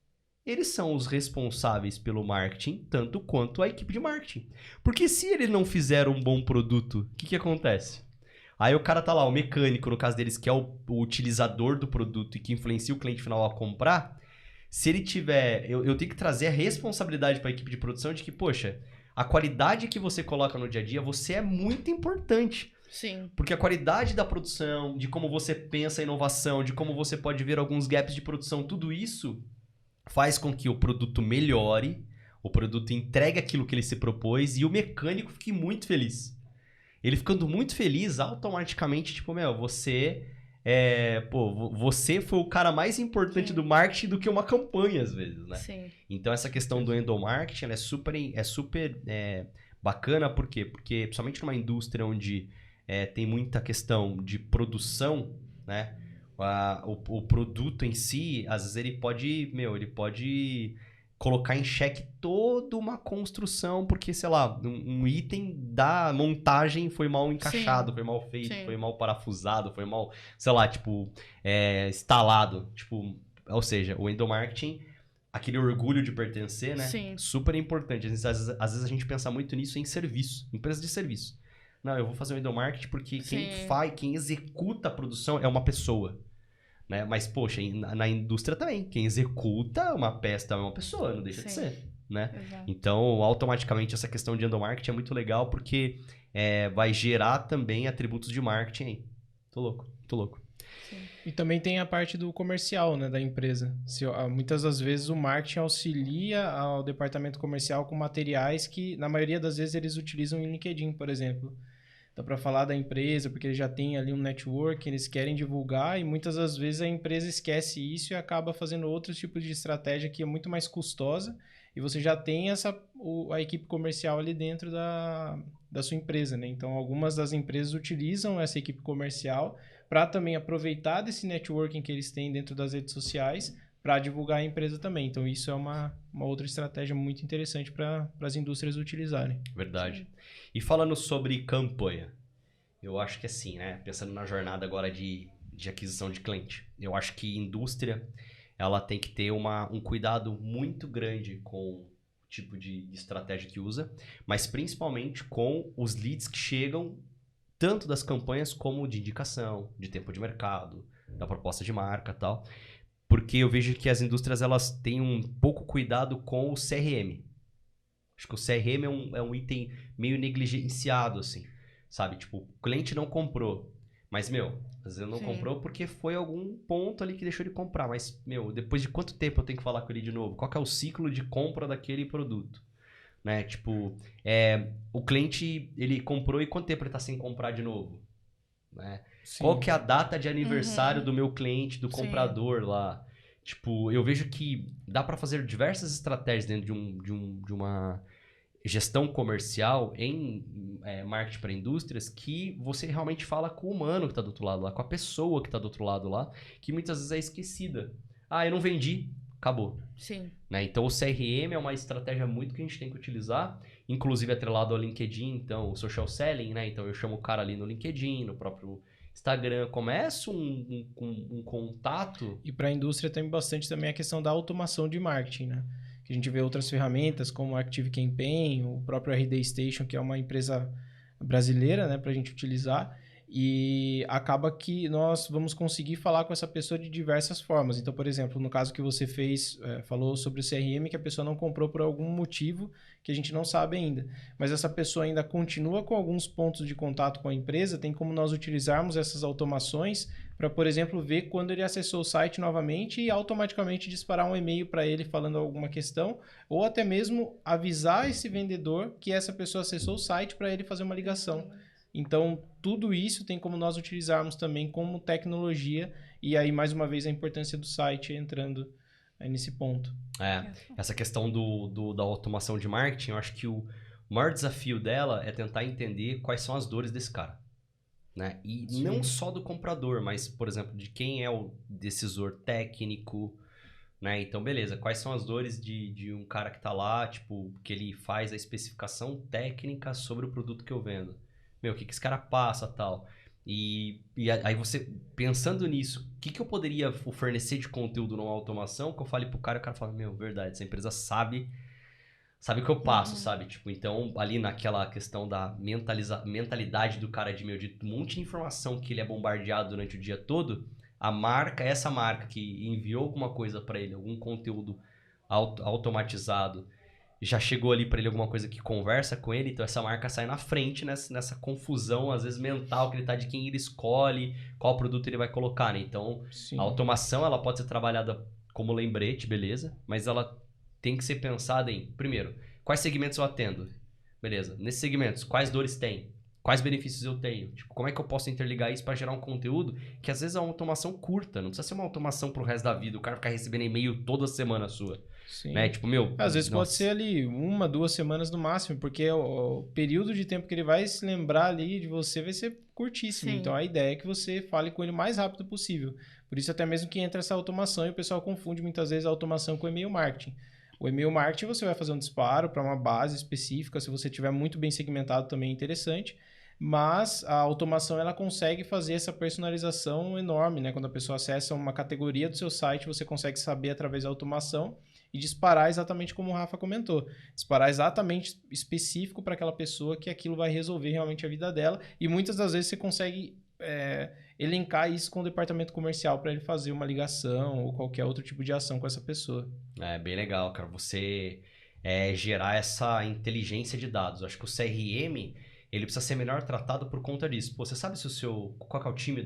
eles são os responsáveis pelo marketing, tanto quanto a equipe de marketing. Porque se eles não fizeram um bom produto, o que acontece? Aí o cara tá lá, o mecânico, no caso deles, que é o utilizador do produto e que influencia o cliente final a comprar, se ele tiver... Eu tenho que trazer a responsabilidade para a equipe de produção de que, poxa, a qualidade que você coloca no dia a dia, você é muito importante. Sim. Porque a qualidade da produção, de como você pensa a inovação, de como você pode ver alguns gaps de produção, tudo isso... faz com que o produto melhore, o produto entregue aquilo que ele se propôs e o mecânico fique muito feliz. Ele ficando muito feliz, automaticamente, tipo, você foi o cara mais importante do marketing do que uma campanha, às vezes, né? Sim. Então, essa questão do endomarketing, ela é super bacana, por quê? Porque, principalmente numa indústria onde tem muita questão de produção, né? O produto em si, às vezes ele pode colocar em xeque toda uma construção, porque, sei lá, um item da montagem foi mal encaixado, foi mal feito, foi mal parafusado, foi mal, sei lá, tipo, instalado. Tipo, Ou seja, o endomarketing, aquele orgulho de pertencer, né? Sim. Super importante. Às vezes a gente pensa muito nisso em serviço, empresa de serviço. Não, eu vou fazer um endomarketing porque quem executa a produção é uma pessoa. Né? Mas, poxa, na indústria também, quem executa uma peça é uma pessoa, não deixa de ser. Né? Então, automaticamente, essa questão de endomarketing é muito legal porque vai gerar também atributos de marketing aí. Tô louco. Sim. E também tem a parte do comercial, né, da empresa. Muitas das vezes o marketing auxilia ao departamento comercial com materiais que, na maioria das vezes, eles utilizam em LinkedIn, por exemplo. Então, para falar da empresa, porque eles já têm ali um network, eles querem divulgar e muitas das vezes a empresa esquece isso e acaba fazendo outros tipos de estratégia que é muito mais custosa e você já tem a equipe comercial ali dentro da sua empresa, né? Então, algumas das empresas utilizam essa equipe comercial para também aproveitar desse networking que eles têm dentro das redes sociais para divulgar a empresa também. Então, isso é uma outra estratégia muito interessante para as indústrias utilizarem. Verdade. Sim. E falando sobre campanha, eu acho que assim, né? Pensando na jornada agora de aquisição de cliente, eu acho que indústria, ela tem que ter um cuidado muito grande com o tipo de estratégia que usa, mas principalmente com os leads que chegam tanto das campanhas como de indicação, de tempo de mercado, da proposta de marca e tal. Porque eu vejo que as indústrias elas têm um pouco cuidado com o CRM. Acho que o CRM é um item meio negligenciado, assim, sabe? Tipo, o cliente não comprou, mas, às vezes não comprou porque foi algum ponto ali que deixou de comprar. Mas, depois de quanto tempo eu tenho que falar com ele de novo? Qual que é o ciclo de compra daquele produto? Né? Tipo, o cliente, ele comprou e quanto tempo ele tá sem comprar de novo? Né? Qual que é a data de aniversário do meu cliente, do comprador lá? Tipo, eu vejo que dá para fazer diversas estratégias dentro de uma gestão comercial em marketing para indústrias que você realmente fala com o humano que está do outro lado lá, com a pessoa que está do outro lado lá, que muitas vezes é esquecida. Ah, eu não vendi, acabou. Sim. Né? Então, o CRM é uma estratégia muito que a gente tem que utilizar, inclusive atrelado ao LinkedIn, então, o social selling, né? Então, eu chamo o cara ali no LinkedIn, no próprio Instagram, começo um contato. E para a indústria tem bastante também a questão da automação de marketing, né? Que a gente vê outras ferramentas como a Active Campaign, o próprio RD Station, que é uma empresa brasileira, né, para a gente utilizar. E acaba que nós vamos conseguir falar com essa pessoa de diversas formas. Então, por exemplo, no caso que você falou sobre o CRM, que a pessoa não comprou por algum motivo que a gente não sabe ainda. Mas essa pessoa ainda continua com alguns pontos de contato com a empresa, tem como nós utilizarmos essas automações para, por exemplo, ver quando ele acessou o site novamente e automaticamente disparar um e-mail para ele falando alguma questão, ou até mesmo avisar esse vendedor que essa pessoa acessou o site para ele fazer uma ligação. Então, tudo isso tem como nós utilizarmos também como tecnologia e aí, mais uma vez, a importância do site entrando nesse ponto. Essa questão da automação de marketing, eu acho que o maior desafio dela é tentar entender quais são as dores desse cara. Né? E não só do comprador, mas, por exemplo, de quem é o decisor técnico. Né? Então, beleza, quais são as dores de um cara que tá lá, tipo, que ele faz a especificação técnica sobre o produto que eu vendo. O que esse cara passa tal. E aí você, pensando nisso, o que eu poderia fornecer de conteúdo numa automação que eu fale pro cara e o cara fala, verdade, essa empresa sabe o que eu passo, sabe? Tipo, então, ali naquela questão da mentalidade do cara de um monte de informação que ele é bombardeado durante o dia todo, essa marca que enviou alguma coisa para ele, algum conteúdo automatizado, já chegou ali para ele alguma coisa que conversa com ele, então essa marca sai na frente nessa confusão, às vezes mental, que ele tá de quem ele escolhe, qual produto ele vai colocar, né? Então, a automação, ela pode ser trabalhada como lembrete, beleza, mas ela tem que ser pensada em, primeiro, quais segmentos eu atendo? Beleza, nesses segmentos, quais dores tem? Quais benefícios eu tenho? Tipo, como é que eu posso interligar isso para gerar um conteúdo que às vezes é uma automação curta, não precisa ser uma automação pro resto da vida, o cara ficar recebendo e-mail toda semana sua. Sim. Né? Tipo, às vezes pode ser ali 1, 2 semanas no máximo, porque o período de tempo que ele vai se lembrar ali de você vai ser curtíssimo. Então a ideia é que você fale com ele o mais rápido possível. Por isso até mesmo que entra essa automação e o pessoal confunde muitas vezes a automação com o e-mail marketing. O e-mail marketing você vai fazer um disparo para uma base específica, se você tiver muito bem segmentado também é interessante. mas a automação ela consegue fazer essa personalização enorme, né? Quando a pessoa acessa uma categoria do seu site, você consegue saber através da automação e disparar exatamente como o Rafa comentou. Disparar exatamente específico para aquela pessoa que aquilo vai resolver realmente a vida dela. E muitas das vezes você consegue elencar isso com o departamento comercial para ele fazer uma ligação ou qualquer outro tipo de ação com essa pessoa. É bem legal, cara. Você gerar essa inteligência de dados. Eu acho que o CRM, ele precisa ser melhor tratado por conta disso. Pô, você sabe qual que é o time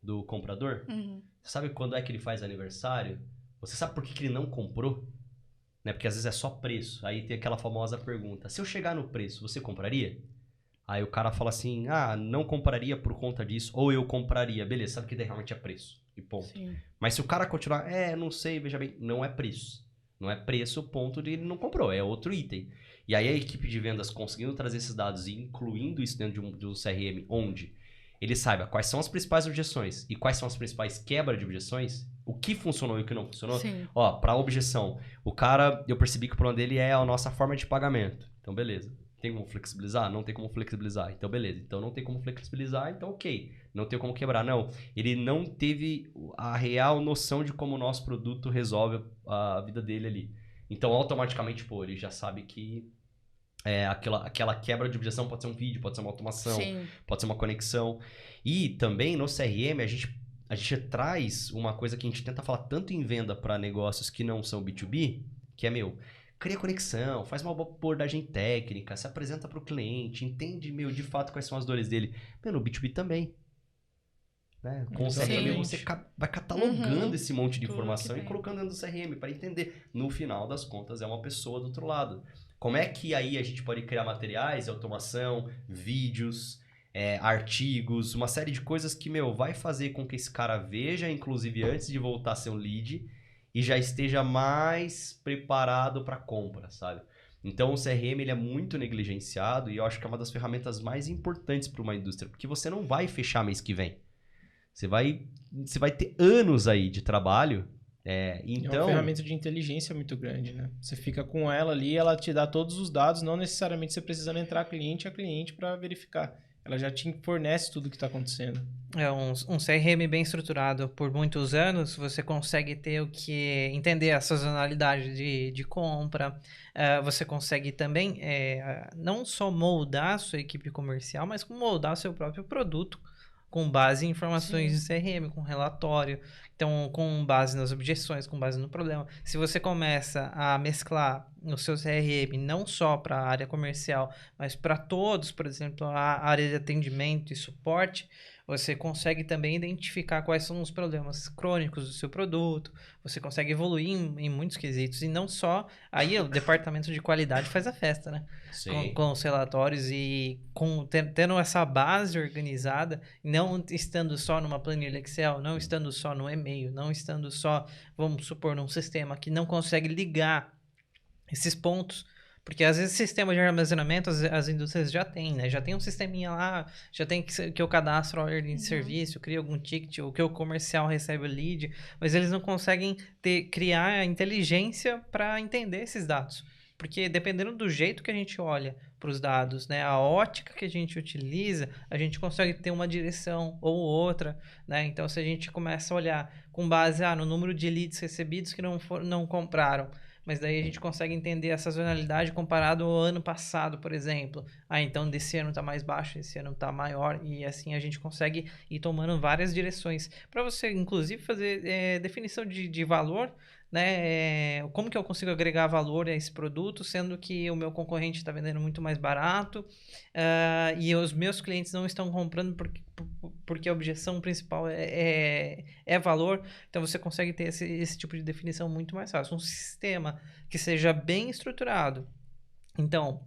do comprador? Uhum. Você sabe quando é que ele faz aniversário? Você sabe por que ele não comprou? Né? Porque às vezes é só preço. Aí tem aquela famosa pergunta: se eu chegar no preço, você compraria? Aí o cara fala assim: não compraria por conta disso, ou eu compraria. Beleza, sabe que daí realmente é preço. E ponto. Sim. Mas se o cara continuar, não sei, veja bem, não é preço. Não é preço o ponto de ele não comprou, é outro item. E aí a equipe de vendas conseguindo trazer esses dados e incluindo isso dentro de um CRM, onde ele saiba quais são as principais objeções e quais são as principais quebras de objeções, o que funcionou e o que não funcionou. Sim. Ó, para objeção, o cara, eu percebi que o problema dele é a nossa forma de pagamento. Então, beleza. Tem como flexibilizar? Não tem como flexibilizar. Então, beleza. Então, não tem como flexibilizar, então, ok. Não tem como quebrar. Não. Ele não teve a real noção de como o nosso produto resolve a vida dele ali. Então, automaticamente, pô, ele já sabe que aquela quebra de objeção pode ser um vídeo, pode ser uma automação, Sim. pode ser uma conexão. E também no CRM, a gente traz uma coisa que a gente tenta falar tanto em venda para negócios que não são B2B, que é, cria conexão, faz uma boa abordagem técnica, se apresenta para o cliente, entende, de fato quais são as dores dele. No B2B também. Né? Com o CRM você vai catalogando esse monte de informação e colocando dentro do CRM para entender. No final das contas, é uma pessoa do outro lado. Como é que aí a gente pode criar materiais, automação, vídeos, artigos, uma série de coisas que, vai fazer com que esse cara veja, inclusive antes de voltar a ser um lead, e já esteja mais preparado para compra, sabe? Então, o CRM ele é muito negligenciado e eu acho que é uma das ferramentas mais importantes para uma indústria, porque você não vai fechar mês que vem. Você vai ter anos aí de trabalho. Então... É uma ferramenta de inteligência muito grande, né? Você fica com ela ali, ela te dá todos os dados, não necessariamente você precisando entrar cliente a cliente para verificar. Ela já te fornece tudo o que está acontecendo. Um CRM bem estruturado por muitos anos, você consegue ter entender a sazonalidade de compra, você consegue também não só moldar a sua equipe comercial, mas moldar o seu próprio produto, com base em informações de CRM, com relatório, então com base nas objeções, com base no problema. Se você começa a mesclar o seu CRM não só para a área comercial, mas para todos, por exemplo, a área de atendimento e suporte, você consegue também identificar quais são os problemas crônicos do seu produto, você consegue evoluir em muitos quesitos, e não só, aí o departamento de qualidade faz a festa, né? Sim. Com os relatórios e tendo essa base organizada, não estando só numa planilha Excel, não estando só no e-mail, não estando só, vamos supor, num sistema que não consegue ligar esses pontos. Porque às vezes sistema de armazenamento as indústrias já têm, né? Já tem um sisteminha lá, já tem que eu cadastro a ordem de serviço, crio algum ticket, ou que o comercial recebe o lead, mas eles não conseguem criar a inteligência para entender esses dados. Porque dependendo do jeito que a gente olha para os dados, né, a ótica que a gente utiliza, a gente consegue ter uma direção ou outra, né? Então, se a gente começa a olhar com base no número de leads recebidos que não compraram, mas daí a gente consegue entender a sazonalidade comparado ao ano passado, por exemplo. Então desse ano está mais baixo, esse ano está maior, e assim a gente consegue ir tomando várias direções. Para você, inclusive, fazer definição de valor, né? Como que eu consigo agregar valor a esse produto, sendo que o meu concorrente está vendendo muito mais barato e os meus clientes não estão comprando porque a objeção principal é valor. Então você consegue ter esse tipo de definição muito mais fácil. Um sistema que seja bem estruturado. Então,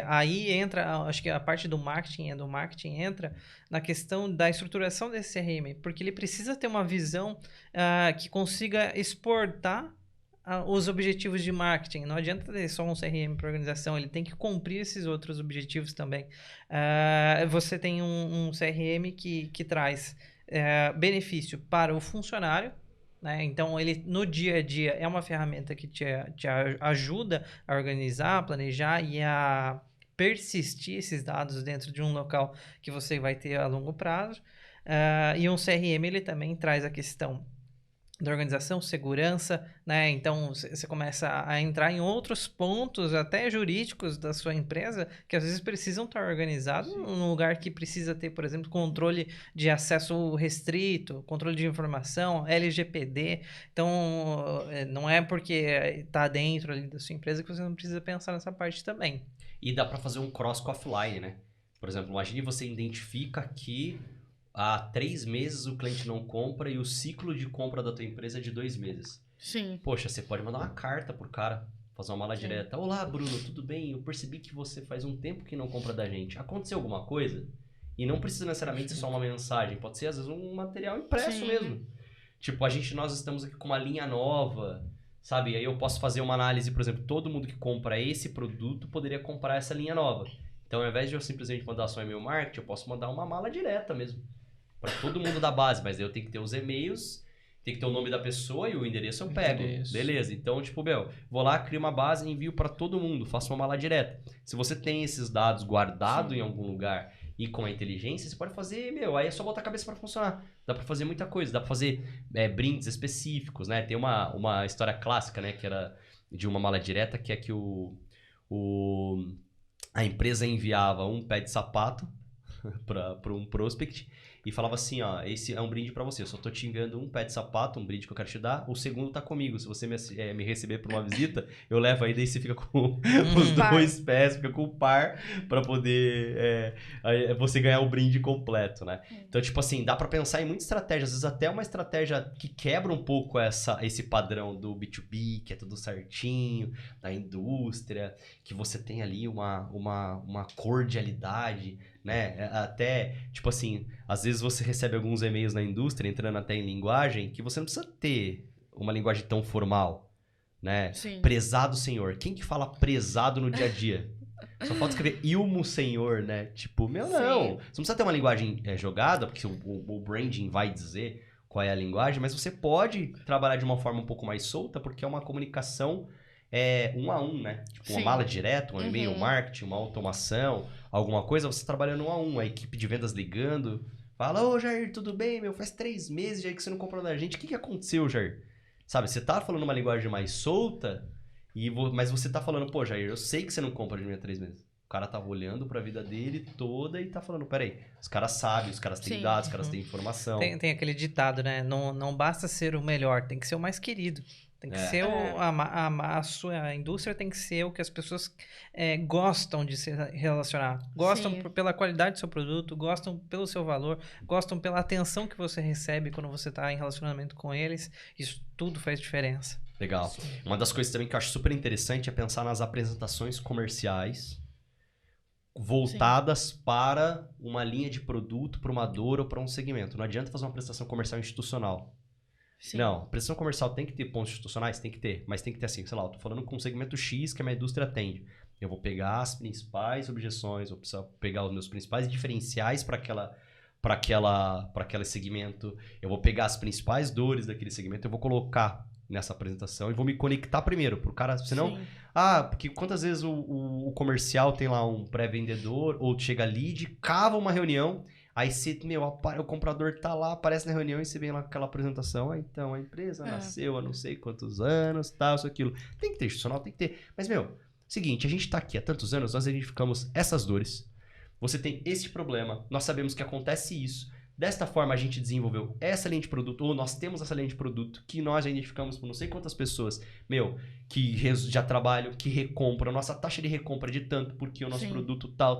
aí entra, acho que a parte do marketing entra na questão da estruturação desse CRM, porque ele precisa ter uma visão que consiga exportar os objetivos de marketing. Não adianta ter só um CRM para organização, ele tem que cumprir esses outros objetivos também. Você tem um CRM que traz benefício para o funcionário, né? Então, ele no dia a dia é uma ferramenta que te ajuda a organizar, a planejar e a persistir esses dados dentro de um local que você vai ter a longo prazo. E um CRM, ele também traz a questão da organização, segurança, né? Então, você começa a entrar em outros pontos, até jurídicos da sua empresa, que às vezes precisam estar organizados num lugar que precisa ter, por exemplo, controle de acesso restrito, controle de informação, LGPD. Então, não é porque está dentro ali da sua empresa que você não precisa pensar nessa parte também. E dá para fazer um cross com offline, né? Por exemplo, imagine você identifica que há 3 meses o cliente não compra e o ciclo de compra da tua empresa é de 2 meses. Sim. Poxa, você pode mandar uma carta pro cara, fazer uma mala Sim. direta. Olá, Bruno, tudo bem? Eu percebi que você faz um tempo que não compra da gente. Aconteceu alguma coisa? E não precisa necessariamente ser só uma mensagem, pode ser às vezes um material impresso Sim. mesmo. Tipo, nós estamos aqui com uma linha nova, sabe? Aí eu posso fazer uma análise, por exemplo, todo mundo que compra esse produto poderia comprar essa linha nova. Então, ao invés de eu simplesmente mandar só e-mail marketing, eu posso mandar uma mala direta mesmo. Para todo mundo da base, mas eu tenho que ter os e-mails, tem que ter o nome da pessoa e o endereço eu pego. Beleza, então, tipo, vou lá, crio uma base e envio para todo mundo, faço uma mala direta. Se você tem esses dados guardados em algum lugar e com a inteligência, você pode fazer, aí é só botar a cabeça para funcionar. Dá para fazer muita coisa, dá para fazer brindes específicos, né? Tem uma história clássica, né, que era de uma mala direta, que é que a empresa enviava um pé de sapato para um prospect e falava assim, ó, esse é um brinde pra você, eu só tô te enviando um pé de sapato, um brinde que eu quero te dar, o segundo tá comigo, se você me receber por uma visita, eu levo aí, daí você fica com os 2 pés, fica com o par pra poder você ganhar o brinde completo, né? Então, tipo assim, dá pra pensar em muitas estratégias, às vezes até uma estratégia que quebra um pouco esse padrão do B2B, que é tudo certinho, da indústria, que você tem ali uma cordialidade, né? Até, tipo assim, às vezes você recebe alguns e-mails na indústria, entrando até em linguagem, que você não precisa ter uma linguagem tão formal, né? Sim. Prezado senhor. Quem que fala prezado no dia a dia? Só falta escrever ilmo senhor, né? Tipo, não. Você não precisa ter uma linguagem jogada, porque o branding vai dizer qual é a linguagem, mas você pode trabalhar de uma forma um pouco mais solta, porque é uma comunicação 1 a 1, né? Tipo, uma mala direta, um e-mail marketing, uma automação, alguma coisa, você trabalhando 1 a 1, a equipe de vendas ligando, fala, ô Jair, tudo bem, faz 3 meses já que você não comprou da gente, o que aconteceu, Jair? Sabe, você tá falando uma linguagem mais solta, mas você tá falando, pô, Jair, eu sei que você não compra de mim há 3 meses. O cara tava olhando pra vida dele toda e tá falando, peraí, os caras sabem, os caras têm dados, os caras têm informação. Tem aquele ditado, né? Não basta ser o melhor, tem que ser o mais querido. Tem que ser a sua indústria tem que ser o que as pessoas gostam de se relacionar. Gostam pela qualidade do seu produto, gostam pelo seu valor, gostam pela atenção que você recebe quando você está em relacionamento com eles. Isso tudo faz diferença. Legal. Sim. Uma das coisas também que eu acho super interessante é pensar nas apresentações comerciais voltadas para uma linha de produto, para uma dor ou para um segmento. Não adianta fazer uma apresentação comercial institucional. Sim. Não, a prestação comercial tem que ter pontos institucionais? Tem que ter, mas tem que ter assim, sei lá, eu tô falando com um segmento X que a minha indústria atende. Eu vou pegar as principais objeções, eu preciso pegar os meus principais diferenciais para aquele segmento, eu vou pegar as principais dores daquele segmento, eu vou colocar nessa apresentação e vou me conectar primeiro pro cara, senão... Sim. Porque quantas vezes o comercial tem lá um pré-vendedor ou chega lead, cava uma reunião... Aí você, o comprador tá lá, aparece na reunião e você vem lá com aquela apresentação. Então, a empresa nasceu há não sei quantos anos, tal, isso, aquilo. Tem que ter institucional, tem que ter. Mas, seguinte, a gente tá aqui há tantos anos, nós identificamos essas dores. Você tem esse problema, nós sabemos que acontece isso. Desta forma, a gente desenvolveu essa linha de produto, ou nós temos essa linha de produto que nós já identificamos por não sei quantas pessoas, que já trabalham, que recompram. A nossa taxa de recompra é de tanto, porque o nosso produto tal.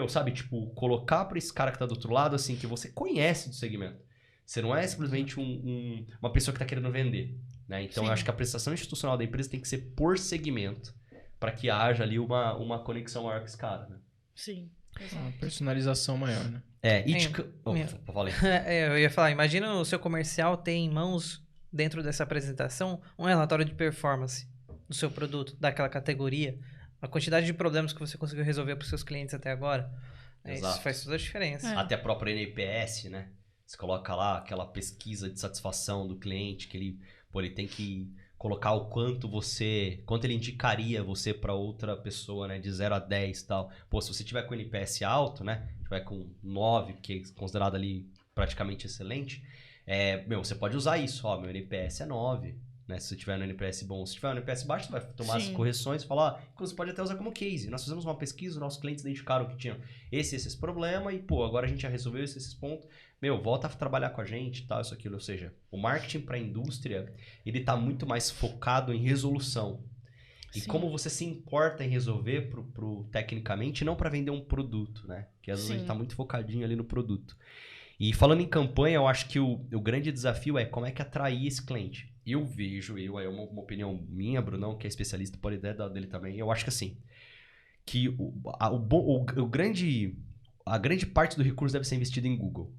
Sabe, tipo, colocar para esse cara que tá do outro lado, assim, que você conhece do segmento. Você não é simplesmente uma pessoa que tá querendo vender, né? Então, eu acho que a prestação institucional da empresa tem que ser por segmento, para que haja ali uma conexão maior com esse cara, né? Sim. Uma personalização maior, né? Eu ia falar, imagina o seu comercial ter em mãos, dentro dessa apresentação, um relatório de performance do seu produto, daquela categoria, a quantidade de problemas que você conseguiu resolver para os seus clientes até agora. Isso faz toda a diferença. Até a própria NPS, né? Você coloca lá aquela pesquisa de satisfação do cliente, que ele tem que colocar o quanto ele indicaria você para outra pessoa, né, de 0 a 10 e tal. Pô, se você tiver com NPS alto, né, tiver com 9, que é considerado ali praticamente excelente, você pode usar isso, ó, meu NPS é 9, né, se você tiver no NPS bom. Se tiver no NPS baixo, você vai tomar as correções e falar, você pode até usar como case. Nós fizemos uma pesquisa, nossos clientes identificaram que tinham esses problemas e, pô, agora a gente já resolveu esses pontos. Volta a trabalhar com a gente, tal, isso, aquilo. Ou seja, o marketing para a indústria, ele tá muito mais focado em resolução. E como você se importa em resolver tecnicamente, não para vender um produto, né? Que às vezes a gente tá muito focadinho ali no produto. E falando em campanha, eu acho que o grande desafio é como é que atrair esse cliente. Eu vejo, é uma opinião minha, Brunão, que é especialista, pode até dar dele também, eu acho que assim, que a grande parte do recurso deve ser investido em Google.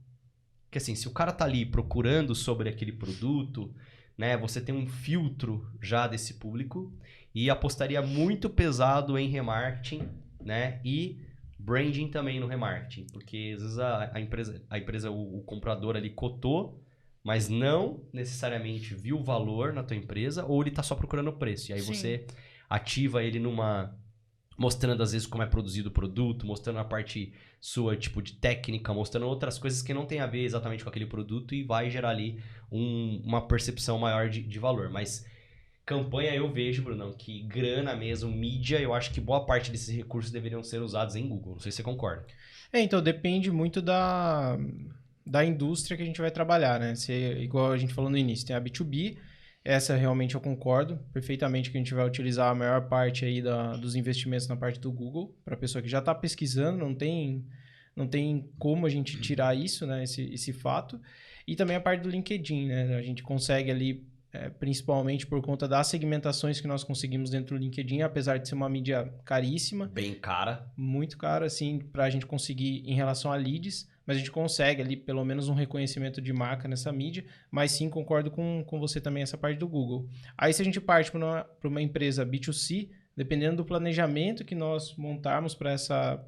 Porque assim, se o cara tá ali procurando sobre aquele produto, né, você tem um filtro já desse público e apostaria muito pesado em remarketing, né, e branding também no remarketing, porque às vezes a empresa, o comprador ali cotou, mas não necessariamente viu o valor na tua empresa, ou ele tá só procurando o preço. E aí você ativa ele mostrando às vezes como é produzido o produto, mostrando a parte sua, tipo, de técnica, mostrando outras coisas que não tem a ver exatamente com aquele produto e vai gerar ali uma percepção maior de valor. Mas campanha eu vejo, Brunão, que grana mesmo, mídia, eu acho que boa parte desses recursos deveriam ser usados em Google. Não sei se você concorda. Então depende muito da indústria que a gente vai trabalhar, né? Se, igual a gente falou no início, tem a B2B, essa realmente eu concordo perfeitamente que a gente vai utilizar a maior parte aí dos investimentos na parte do Google, para a pessoa que já está pesquisando, não tem como a gente tirar isso, né? Esse fato. E também a parte do LinkedIn, né? A gente consegue ali, principalmente por conta das segmentações que nós conseguimos dentro do LinkedIn, apesar de ser uma mídia caríssima. Bem cara. Muito cara, assim, para a gente conseguir em relação a leads, mas a gente consegue ali pelo menos um reconhecimento de marca nessa mídia, mas sim, concordo com você também essa parte do Google. Aí se a gente parte para uma empresa B2C, dependendo do planejamento que nós montarmos para essa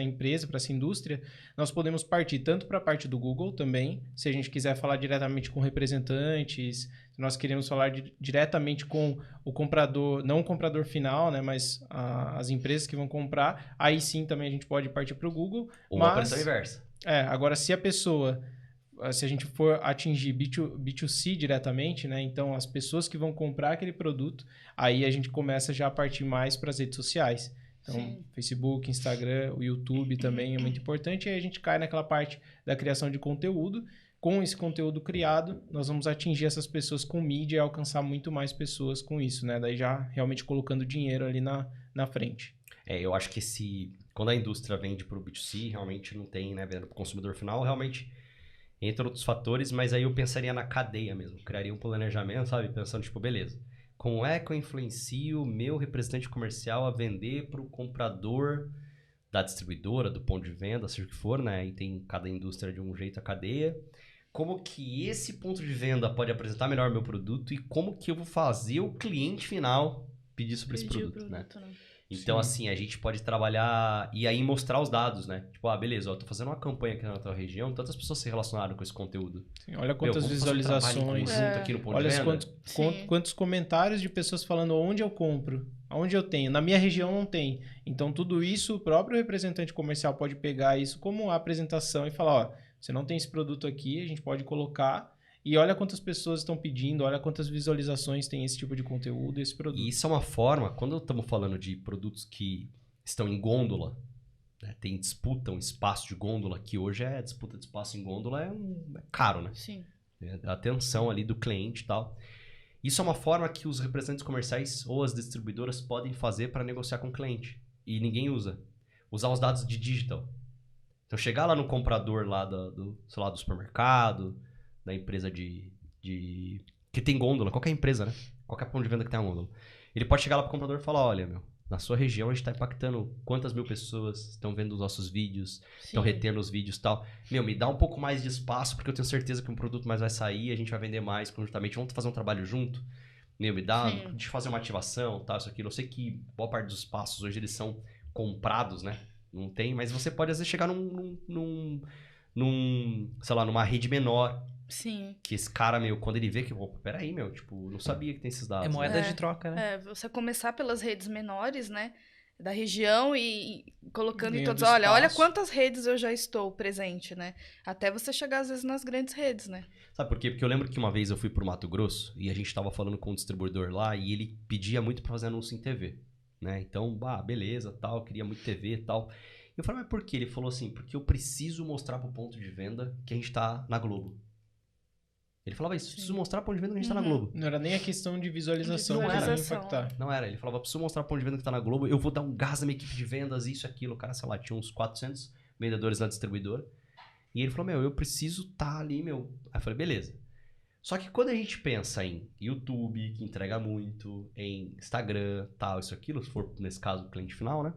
empresa, para essa indústria, nós podemos partir tanto para a parte do Google também, se a gente quiser falar diretamente com representantes, se nós queremos falar diretamente com o comprador, não o comprador final, né, mas as empresas que vão comprar, aí sim também a gente pode partir para o Google. Ou uma operação inversa. Agora se a gente for atingir B2C diretamente, né? Então, as pessoas que vão comprar aquele produto, aí a gente começa já a partir mais para as redes sociais. Então, Facebook, Instagram, o YouTube também é muito importante. E aí a gente cai naquela parte da criação de conteúdo. Com esse conteúdo criado, nós vamos atingir essas pessoas com mídia e alcançar muito mais pessoas com isso, né? Daí já realmente colocando dinheiro ali na frente. Eu acho que quando a indústria vende para o B2C, realmente não tem, né? Vendo para o consumidor final, realmente... Entre outros fatores, mas aí eu pensaria na cadeia mesmo. Criaria um planejamento, sabe? Pensando, tipo, beleza. Como é que eu influencio o meu representante comercial a vender para o comprador da distribuidora, do ponto de venda, seja o que for, né? E tem cada indústria de um jeito a cadeia. Como que esse ponto de venda pode apresentar melhor meu produto e como que eu vou fazer o cliente final pedir sobre esse produto, né? Então, assim, a gente pode trabalhar e aí mostrar os dados, né? Tipo, beleza, tô fazendo uma campanha aqui na tua região, tantas pessoas se relacionaram com esse conteúdo. Sim, olha quantas visualizações, aqui no ponto olha de venda. quantos comentários de pessoas falando onde eu compro, onde eu tenho, na minha região não tem. Então, tudo isso, o próprio representante comercial pode pegar isso como apresentação e falar, você não tem esse produto aqui, a gente pode colocar... E olha quantas pessoas estão pedindo, olha quantas visualizações tem esse tipo de conteúdo, esse produto. E isso é uma forma, quando estamos falando de produtos que estão em gôndola, né, disputam espaço de gôndola, que hoje a disputa de espaço em gôndola é caro, né? Sim. A atenção ali do cliente e tal. Isso é uma forma que os representantes comerciais ou as distribuidoras podem fazer para negociar com o cliente. E ninguém usa. Usar os dados de digital. Então, chegar lá no comprador lá do supermercado... da empresa que tem gôndola, qualquer empresa, né? Qualquer ponto de venda que tenha gôndola. Ele pode chegar lá pro comprador e falar, olha, na sua região a gente tá impactando quantas mil pessoas estão vendo os nossos vídeos, estão retendo os vídeos e tal. Me dá um pouco mais de espaço, porque eu tenho certeza que um produto mais vai sair, a gente vai vender mais conjuntamente, vamos fazer um trabalho junto. Me dá, deixa eu fazer uma ativação, tal, isso, aquilo. Eu sei que boa parte dos espaços hoje eles são comprados, né? Não tem, mas você pode às vezes chegar sei lá, numa rede menor, Sim. Que esse cara, meu, quando ele vê que, opa, peraí, meu, tipo, não sabia que tem esses dados. É moeda É. de troca, né? Você começar pelas redes menores, né? Da região e colocando em Ganhando todos. Olha espaço. quantas redes eu já estou presente, né? Até você chegar, às vezes, nas grandes redes, né? Sabe por quê? Porque eu lembro que uma vez eu fui pro Mato Grosso e a gente tava falando com um distribuidor lá e ele pedia muito pra fazer anúncio em TV, né? Então, beleza, tal, queria muito TV e tal. Eu falei, mas por quê? Ele falou assim, porque eu preciso mostrar pro ponto de venda que a gente tá na Globo. Ele falava isso, preciso mostrar pro ponto de venda que a gente tá na Globo. Não era nem a questão de visualização, De pra visualização. impactar. Não era, ele falava, preciso mostrar pro ponto de venda que tá na Globo, eu vou dar um gás na minha equipe de vendas, isso, aquilo. O cara, sei lá, tinha uns 400 vendedores na distribuidora. E ele falou, meu, eu preciso tá ali, meu. Aí eu falei, beleza. Só que quando a gente pensa em YouTube, que entrega muito, em Instagram, tal, isso, aquilo, se for, nesse caso, o cliente final, né?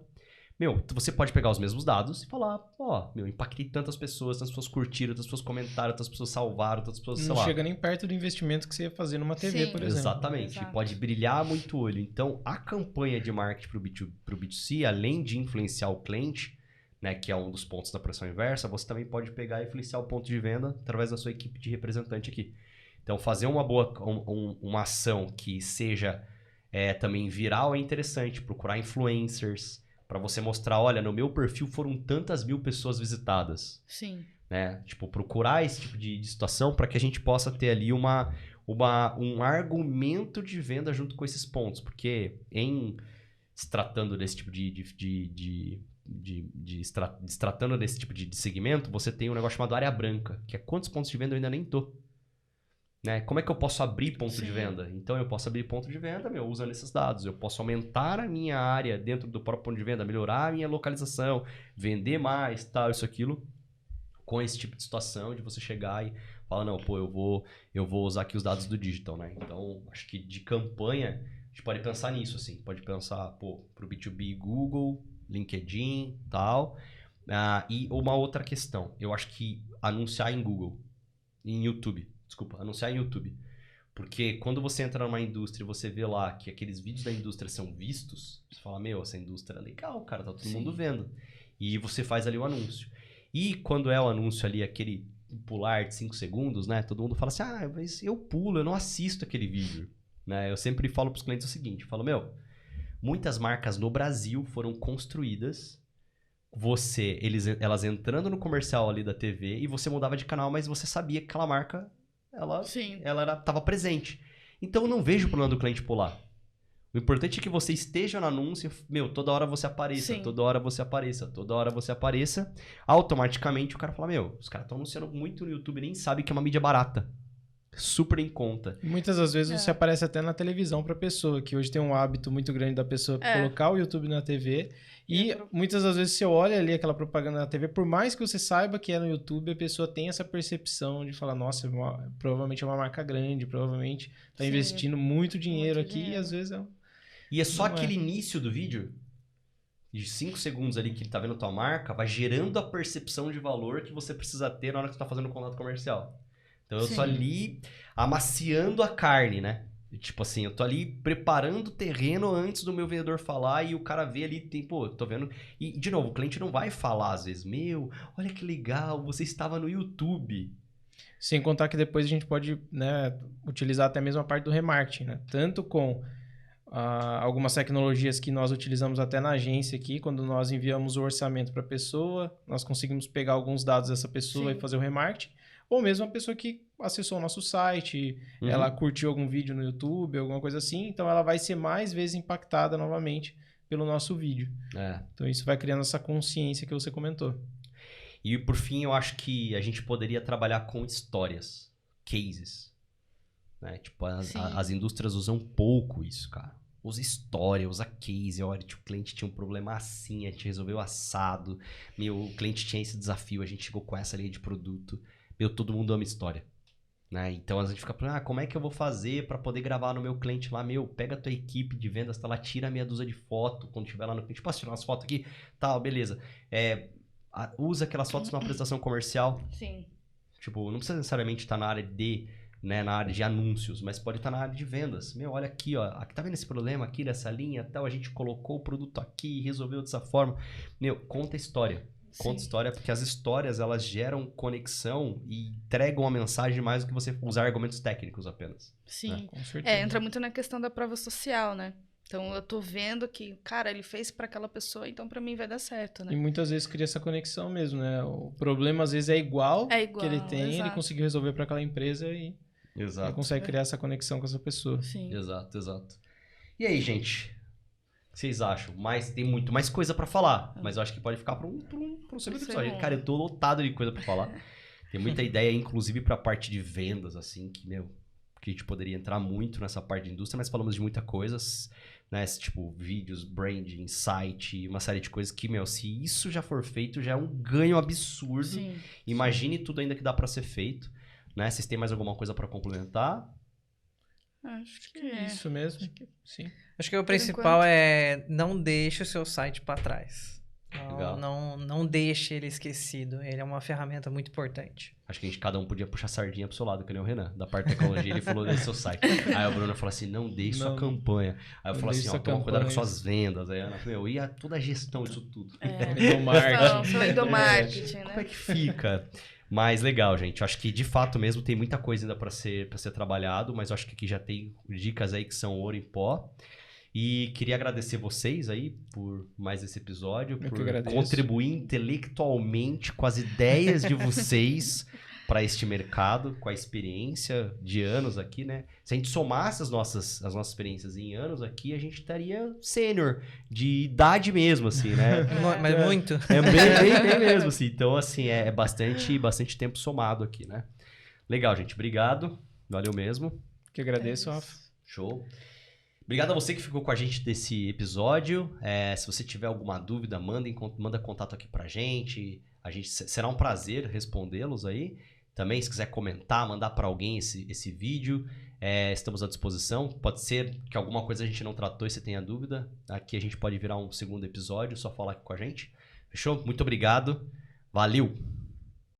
Meu, você pode pegar os mesmos dados e falar, meu, impactei tantas pessoas pessoas curtiram, tantas pessoas comentaram, tantas pessoas salvaram, tantas pessoas, sei Não lá. chega nem perto do investimento que você ia fazer numa TV, Sim. por exemplo. Exatamente, Exato. pode brilhar muito o olho. Então, a campanha de marketing pro B2C, além de influenciar o cliente, né, que é um dos pontos da pressão inversa, você também pode pegar e influenciar o ponto de venda através da sua equipe de representante aqui. Então, fazer uma ação que seja também viral é interessante. Procurar influencers para você mostrar, olha, no meu perfil foram tantas mil pessoas visitadas. Sim. Né? Tipo, procurar esse tipo de situação para que a gente possa ter ali um argumento de venda junto com esses pontos. Porque se tratando desse tipo se tratando desse tipo de segmento, você tem um negócio chamado área branca, que é quantos pontos de venda eu ainda nem tô. Né? Como é que eu posso abrir ponto de venda? Então, eu posso abrir ponto de venda, usando esses dados. Eu posso aumentar a minha área dentro do próprio ponto de venda, melhorar a minha localização, vender mais, tal, isso, aquilo, com esse tipo de situação de você chegar e falar, não, pô, eu vou usar aqui os dados do digital, né? Então, acho que de campanha, a gente pode pensar nisso, assim. Pode pensar, pô, pro B2B, Google, LinkedIn, tal. E uma outra questão, eu acho que anunciar em Google, em YouTube, anunciar em YouTube. Porque quando você entra numa indústria e você vê lá que aqueles vídeos da indústria são vistos, você fala, meu, essa indústria é legal, cara, tá todo mundo vendo. E você faz ali o anúncio. E quando é o anúncio ali, aquele pular de 5 segundos, né? Todo mundo fala assim, mas eu pulo, eu não assisto aquele vídeo. Né? Eu sempre falo pros clientes o seguinte, eu falo, meu, muitas marcas no Brasil foram construídas elas entrando no comercial ali da TV e você mudava de canal, mas você sabia que aquela marca ela estava presente. Então eu não vejo o problema do cliente pular. O importante é que você esteja no anúncio, toda hora você apareça, Sim. toda hora você apareça, toda hora você apareça. Automaticamente o cara fala, os caras estão anunciando muito no YouTube, nem sabe que é uma mídia barata. Super em conta. Muitas das vezes você aparece até na televisão pra pessoa, que hoje tem um hábito muito grande da pessoa colocar o YouTube na TV. E muitas das vezes você olha ali aquela propaganda na TV, por mais que você saiba que é no YouTube, a pessoa tem essa percepção de falar, nossa, provavelmente é uma marca grande, provavelmente tá investindo muito dinheiro Muito aqui, dinheiro. e às vezes E é só Não aquele início do vídeo, de 5 segundos ali que ele tá vendo a tua marca, vai gerando a percepção de valor que você precisa ter na hora que você tá fazendo o contato comercial. Então eu tô ali amaciando a carne, né? Tipo assim, eu tô ali preparando o terreno antes do meu vendedor falar e o cara vê ali, tô vendo. E, de novo, o cliente não vai falar às vezes, olha que legal, você estava no YouTube. Sem contar que depois a gente pode, né, utilizar até mesmo a parte do remarketing, né? Tanto com algumas tecnologias que nós utilizamos até na agência aqui, quando nós enviamos o orçamento para a pessoa, nós conseguimos pegar alguns dados dessa pessoa e fazer o remarketing. Ou mesmo a pessoa que acessou o nosso site, ela curtiu algum vídeo no YouTube, alguma coisa assim, então ela vai ser mais vezes impactada novamente pelo nosso vídeo. Então isso vai criando essa consciência que você comentou. E por fim, eu acho que a gente poderia trabalhar com histórias, cases. Né? Tipo, as indústrias usam pouco isso, cara. Usa história, usa case. Olha, o cliente tinha um problema assim, a gente resolveu assado. O cliente tinha esse desafio, a gente chegou com essa linha de produto. Todo mundo ama história. Né? Então a gente fica falando, como é que eu vou fazer para poder gravar no meu cliente lá? Pega a tua equipe de vendas, tá lá, tira a meia dúzia de foto quando estiver lá no cliente. Posso tirar umas fotos aqui? Tal, beleza. Usa aquelas fotos numa apresentação comercial. Sim. Tipo, não precisa necessariamente estar na área na área de anúncios, mas pode estar na área de vendas. Olha aqui, ó, aqui tá vendo esse problema aqui dessa linha, tal, a gente colocou o produto aqui e resolveu dessa forma. Conta a história. Conta Sim. história, porque as histórias, elas geram conexão e entregam a mensagem mais do que você usar argumentos técnicos apenas. Sim. Com certeza. Entra muito na questão da prova social, né? Então eu tô vendo que, cara, ele fez pra aquela pessoa, então pra mim vai dar certo, E né? muitas vezes cria essa conexão mesmo, né? O problema às vezes é igual, É igual, que ele tem, ele exato. conseguiu resolver para aquela empresa e ele Exato. consegue criar essa conexão com essa pessoa. Sim. Exato, exato. E aí, gente? O que vocês acham? Tem muito mais coisa pra falar, mas eu acho que pode ficar pra um segundo episódio. segundo. Cara, eu tô lotado de coisa pra falar. Tem muita ideia, inclusive pra parte de vendas, assim, que a gente poderia entrar muito nessa parte de indústria, mas falamos de muita coisas, né? Tipo, vídeos, branding, site, uma série de coisas que, se isso já for feito, já é um ganho absurdo. Sim. Imagine tudo ainda que dá pra ser feito, né? Vocês têm mais alguma coisa pra complementar? Acho que é. Isso mesmo. Sim. Acho que o Por principal enquanto. é não deixe o seu site para trás. Legal. Não deixe ele esquecido. Ele é uma ferramenta muito importante. Acho que cada um podia puxar sardinha pro seu lado, que nem o Renan. Da parte de tecnologia, ele falou desse seu site. Aí a Bruna falou assim, não deixe sua Não. campanha. Aí eu Não falei deixe assim, sua toma cuidado com campanha. suas vendas. Aí a Ana falou, e toda a gestão disso tudo. Endomarketing. São endomarketing, Como é né? que fica? Mas legal, gente. Eu acho que de fato mesmo tem muita coisa ainda pra ser trabalhado, mas eu acho que aqui já tem dicas aí que são ouro em pó. E queria agradecer vocês aí por mais esse episódio, Eu que por agradeço. contribuir intelectualmente com as ideias de vocês para este mercado, com a experiência de anos aqui, né? Se a gente somasse as nossas experiências em anos aqui, a gente estaria sênior, de idade mesmo, assim, né? Mas muito. É bem mesmo, assim. Então, assim, é bastante tempo somado aqui, né? Legal, gente. Obrigado. Valeu mesmo. Que agradeço, Rafa. Show. Obrigado a você que ficou com a gente desse episódio. Se você tiver alguma dúvida, manda contato aqui pra gente. Será um prazer respondê-los aí. Também, se quiser comentar, mandar pra alguém esse vídeo, estamos à disposição. Pode ser que alguma coisa a gente não tratou e você tenha dúvida. Aqui a gente pode virar um segundo episódio, só falar aqui com a gente. Fechou? Muito obrigado. Valeu!